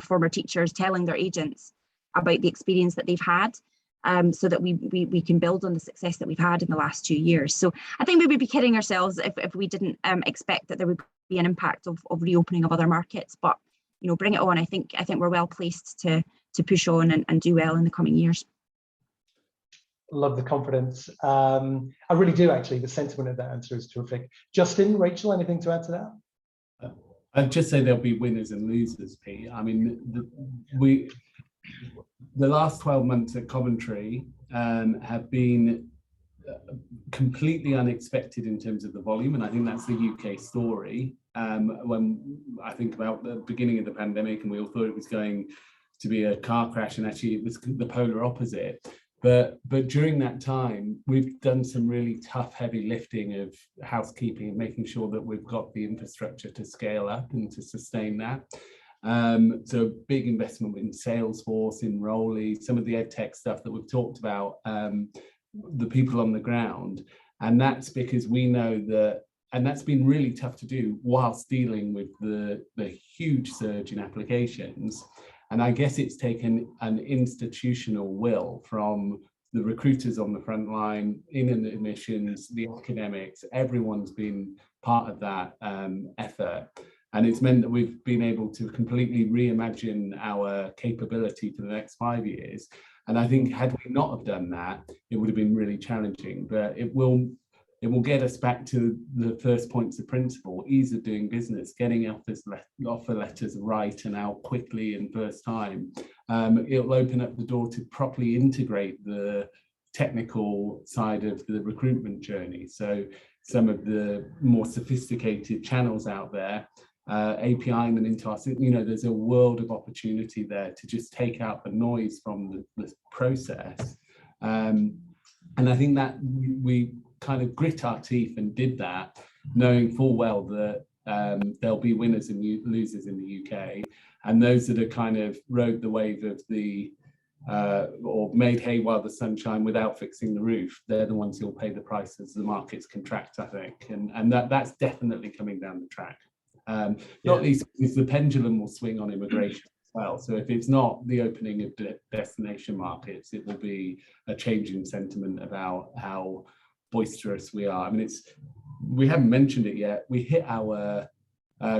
former teachers, telling their agents about the experience that they've had. so that we can build on the success that we've had in the last 2 years. So I think we would be kidding ourselves if we didn't expect that there would be an impact of reopening of other markets. But bring it on. I think we're well placed to push on and do well in the coming years. Love the confidence. I really do, actually. The sentiment of that answer is terrific. Justin, Rachel, anything to add to that? I'd just say there'll be winners and losers, Pete. I mean, the last 12 months at Coventry have been completely unexpected in terms of the volume, and I think that's the UK story. When I think about the beginning of the pandemic, and we all thought it was going to be a car crash, and actually it was the polar opposite. But during that time, we've done some really tough, heavy lifting of housekeeping and making sure that we've got the infrastructure to scale up and to sustain that. So big investment in Salesforce, in Rolly, some of the Edtech stuff that we've talked about, the people on the ground. And that's because we know that, and that's been really tough to do whilst dealing with the huge surge in applications. And I guess it's taken an institutional will from the recruiters on the front line, in admissions, the academics, everyone's been part of that effort. And it's meant that we've been able to completely reimagine our capability for the next 5 years. And I think had we not have done that, it would have been really challenging. But it will get us back to the first points of principle: ease of doing business, getting offer letters right and out quickly and first time. It'll open up the door to properly integrate the technical side of the recruitment journey. So some of the more sophisticated channels out there, APIing them into our, there's a world of opportunity there to just take out the noise from the process. And I think that we kind of grit our teeth and did that, knowing full well that there'll be winners and losers in the UK, and those that are kind of rode the wave of or made hay while the sun shine without fixing the roof, they're the ones who'll pay the price as the markets contract, I think, and that's definitely coming down the track. Not least because the pendulum will swing on immigration as well. So if it's not the opening of destination markets, it will be a change in sentiment about how boisterous we are. I mean, we haven't mentioned it yet. We hit our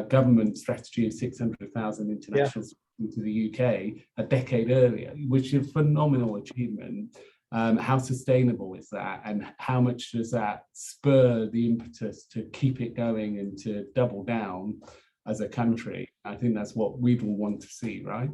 government strategy of 600,000 international students into the UK a decade earlier, which is a phenomenal achievement. How sustainable is that, and how much does that spur the impetus to keep it going and to double down as a country? I think that's what we'd all want to see, right?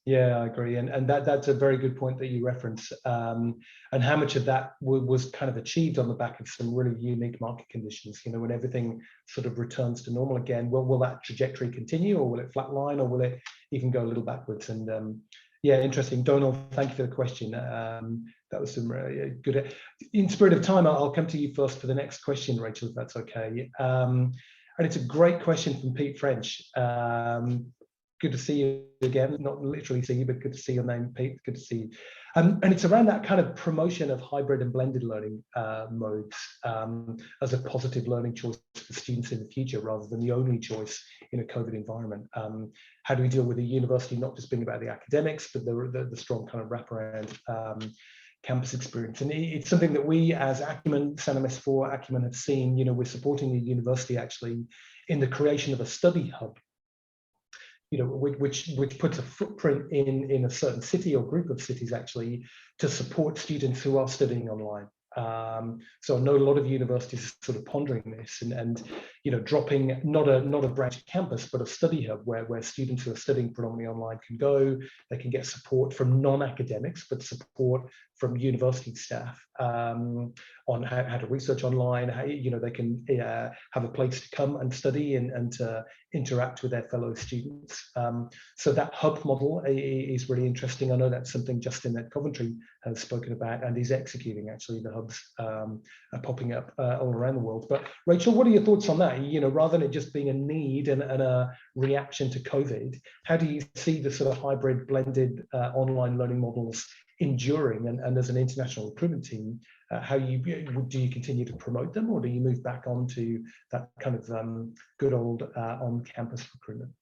Yeah, I agree, and that's a very good point that you reference, and how much of that was kind of achieved on the back of some really unique market conditions. When everything sort of returns to normal again, will that trajectory continue, or will it flatline, or will it even go a little backwards? And yeah, interesting. Donald, thank you for the question. That was some really good. In spirit of time, I'll come to you first for the next question, Rachel, if that's okay. And it's a great question from Pete French. Good to see you again. Not literally see you, but good to see your name, Pete. Good to see you. And it's around that kind of promotion of hybrid and blended learning modes as a positive learning choice for students in the future, rather than the only choice in a COVID environment. How do we deal with a university not just being about the academics, but the strong kind of wraparound campus experience? And it's something that we as Acumen, SanMS for Acumen, have seen. We're supporting the university actually in the creation of a study hub, which puts a footprint in a certain city or group of cities actually to support students who are studying online. So I know a lot of universities are sort of pondering this and dropping not a branch campus, but a study hub where students who are studying predominantly online can go. They can get support from non-academics, but support from university staff on how to research online. How they can have a place to come and study and to interact with their fellow students. So that hub model is really interesting. I know that's something Justin at Coventry has spoken about and is executing. Actually, the hubs are popping up all around the world. But Rachel, what are your thoughts on that? Rather than it just being a need and a reaction to COVID, how do you see the sort of hybrid, blended online learning models enduring? And as an international recruitment team, do you continue to promote them, or do you move back onto that kind of good old on-campus recruitment?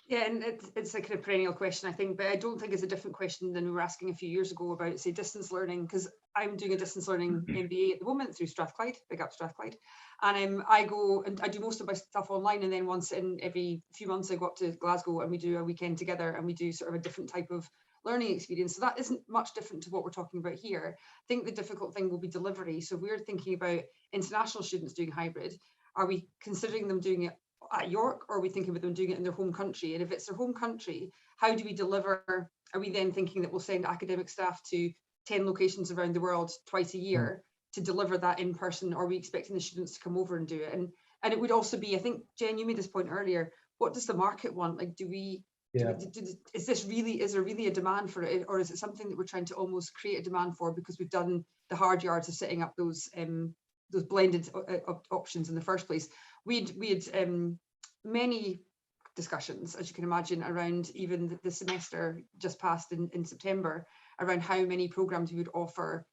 Yeah, and it's a kind of perennial question, I think, but I don't think it's a different question than we were asking a few years ago about, say, distance learning, because I'm doing a distance learning MBA at the moment through Strathclyde, big up Strathclyde. And I go and I do most of my stuff online, and then once in every few months I go up to Glasgow and we do a weekend together and we do sort of a different type of learning experience. So that isn't much different to what we're talking about here. I think the difficult thing will be delivery. So we're thinking about international students doing hybrid. Are we considering them doing it at York, or are we thinking about them doing it in their home country? And if it's their home country, how do we deliver? Are we then thinking that we'll send academic staff to 10 locations around the world twice a year to deliver that in person? Or are we expecting the students to come over and do it? And it would also be, I think, Jen, you made this point earlier, what does the market want? Like, is there really a demand for it, or is it something that we're trying to almost create a demand for because we've done the hard yards of setting up those blended options in the first place? We had many discussions, as you can imagine, around even the semester just passed in September, around how many programs we would offer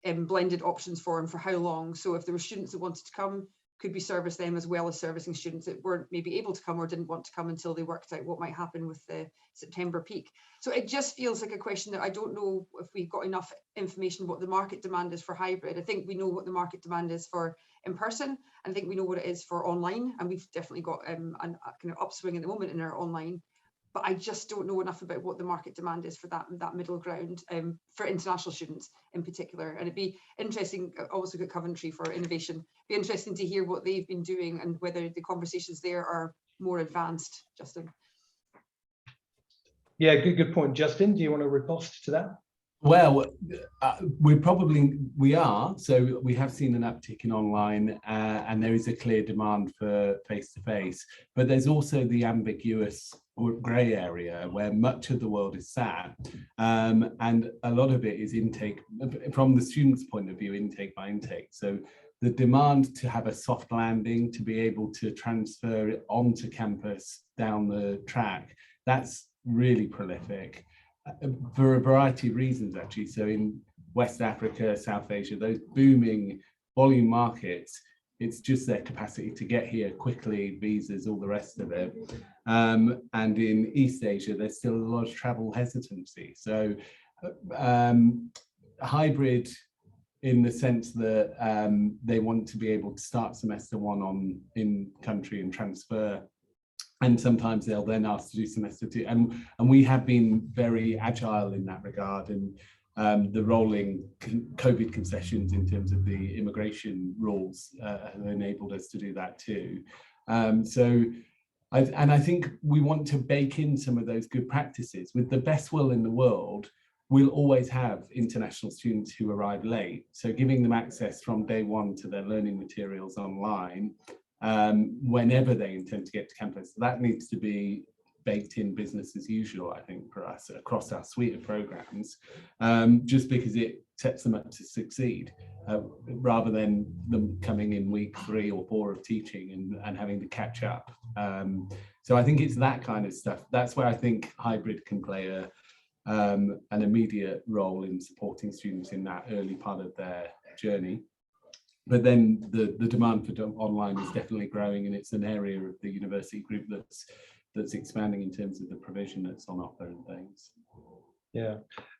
blended options for and for how long. So if there were students that wanted to come, could we service them as well as servicing students that weren't maybe able to come or didn't want to come until they worked out what might happen with the September peak. So it just feels like a question that I don't know if we've got enough information what the market demand is for hybrid. I think we know what the market demand is for in person. I think we know what it is for online, and we've definitely got a kind of upswing at the moment in our online. But I just don't know enough about what the market demand is for that middle ground for international students in particular. And it'd be interesting, also at Coventry for innovation, be interesting to hear what they've been doing and whether the conversations there are more advanced. Justin. Yeah, good point. Justin, do you want to riposte to that? Well, we are. So we have seen an uptick in online, and there is a clear demand for face-to-face, but there's also the ambiguous or grey area where much of the world is sat, and a lot of it is intake from the student's point of view, intake by intake. So the demand to have a soft landing, to be able to transfer it onto campus down the track, that's really prolific for a variety of reasons, actually. So in West Africa, South Asia, those booming volume markets, it's just their capacity to get here quickly, visas, all the rest of it. And in East Asia, there's still a lot of travel hesitancy. So hybrid, in the sense that they want to be able to start semester one in country and transfer, and sometimes they'll then ask to do semester two. And we have been very agile in that regard, and the rolling COVID concessions in terms of the immigration rules have enabled us to do that too. I think we want to bake in some of those good practices. With the best will in the world, we'll always have international students who arrive late. So giving them access from day one to their learning materials online, whenever they intend to get to campus, that needs to be baked in business as usual, I think, for us across our suite of programs, just because it sets them up to succeed, rather than them coming in week 3 or 4 of teaching and having to catch up. So I think it's that kind of stuff. That's where I think hybrid can play an immediate role in supporting students in that early part of their journey. But then the demand for online is definitely growing, and it's an area of the university group that's expanding in terms of the provision that's on offer and things. Yeah,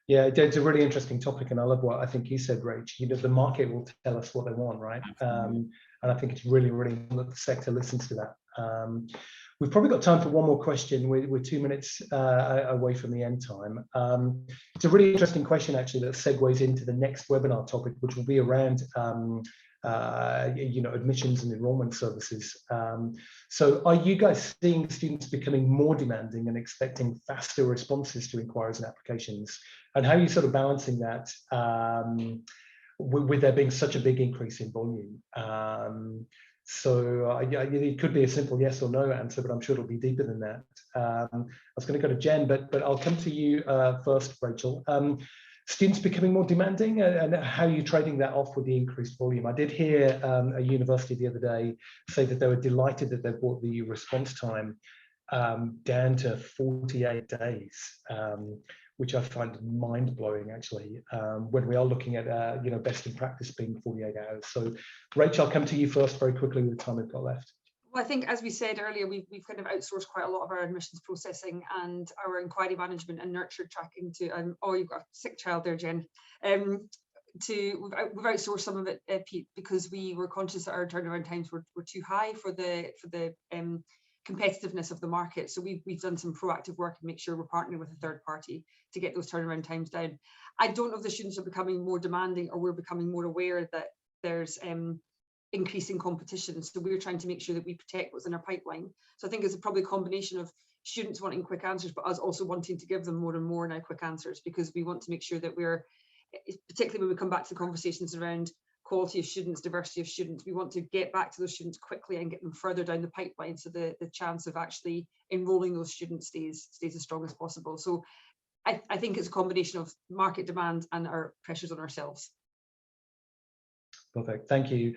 it's a really interesting topic, and I love what I think you said, Rach. You know, the market will tell us what they want, right? And I think it's really, really important that the sector listens to that. We've probably got time for one more question. We're 2 minutes away from the end time. It's a really interesting question, actually, that segues into the next webinar topic, which will be around admissions and enrollment services. So are you guys seeing students becoming more demanding and expecting faster responses to inquiries and applications? And how are you sort of balancing that with there being such a big increase in volume? So it could be a simple yes or no answer, but I'm sure it'll be deeper than that. I was going to go to Jen, but I'll come to you first, Rachel. Students becoming more demanding, and how are you trading that off with the increased volume? I did hear a university the other day say that they were delighted that they brought the response time down to 48 days, which I find mind-blowing, actually, when we are looking at best in practice being 48 hours. So, Rachel, I'll come to you first very quickly with the time we've got left. Well, I think, as we said earlier, we've kind of outsourced quite a lot of our admissions processing and our inquiry management and nurture tracking to, oh, you've got a sick child there, Jen. We've outsourced some of it, Pete, because we were conscious that our turnaround times were too high for the competitiveness of the market. So we've done some proactive work and make sure we're partnering with a third party to get those turnaround times down. I don't know if the students are becoming more demanding or we're becoming more aware that there's increasing competition. So we're trying to make sure that we protect what's in our pipeline. So I think it's probably a combination of students wanting quick answers, but us also wanting to give them more and more now quick answers, because we want to make sure that we're, particularly when we come back to the conversations around quality of students, diversity of students, we want to get back to those students quickly and get them further down the pipeline, so the chance of actually enrolling those students stays as strong as possible. So I think it's a combination of market demand and our pressures on ourselves. Perfect, thank you.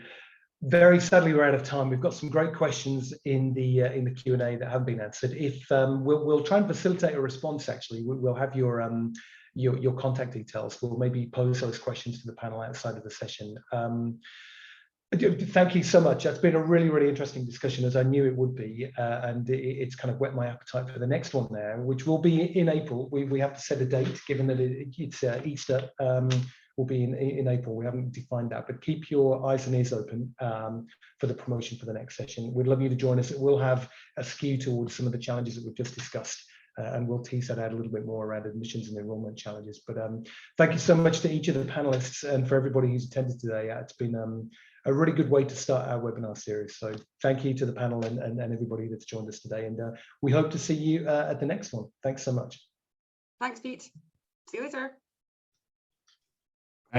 Very sadly, we're out of time. We've got some great questions in the Q&A that haven't been answered. If we'll try and facilitate a response. Actually, we'll have your contact details. We'll maybe pose those questions to the panel outside of the session. Thank you so much. That's been a really interesting discussion, as I knew it would be, and it's kind of whet my appetite for the next one there, which will be in April. We have to set a date, given that it's Easter. Will be in April. We haven't defined that, but keep your eyes and ears open for the promotion for the next session. We'd love you to join us. It will have a skew towards some of the challenges that we've just discussed, and we'll tease that out a little bit more around admissions and enrollment challenges. But thank you so much to each of the panelists and for everybody who's attended today. It's been a really good way to start our webinar series. So thank you to the panel and everybody that's joined us today. And we hope to see you at the next one. Thanks so much. Thanks, Pete. See you later.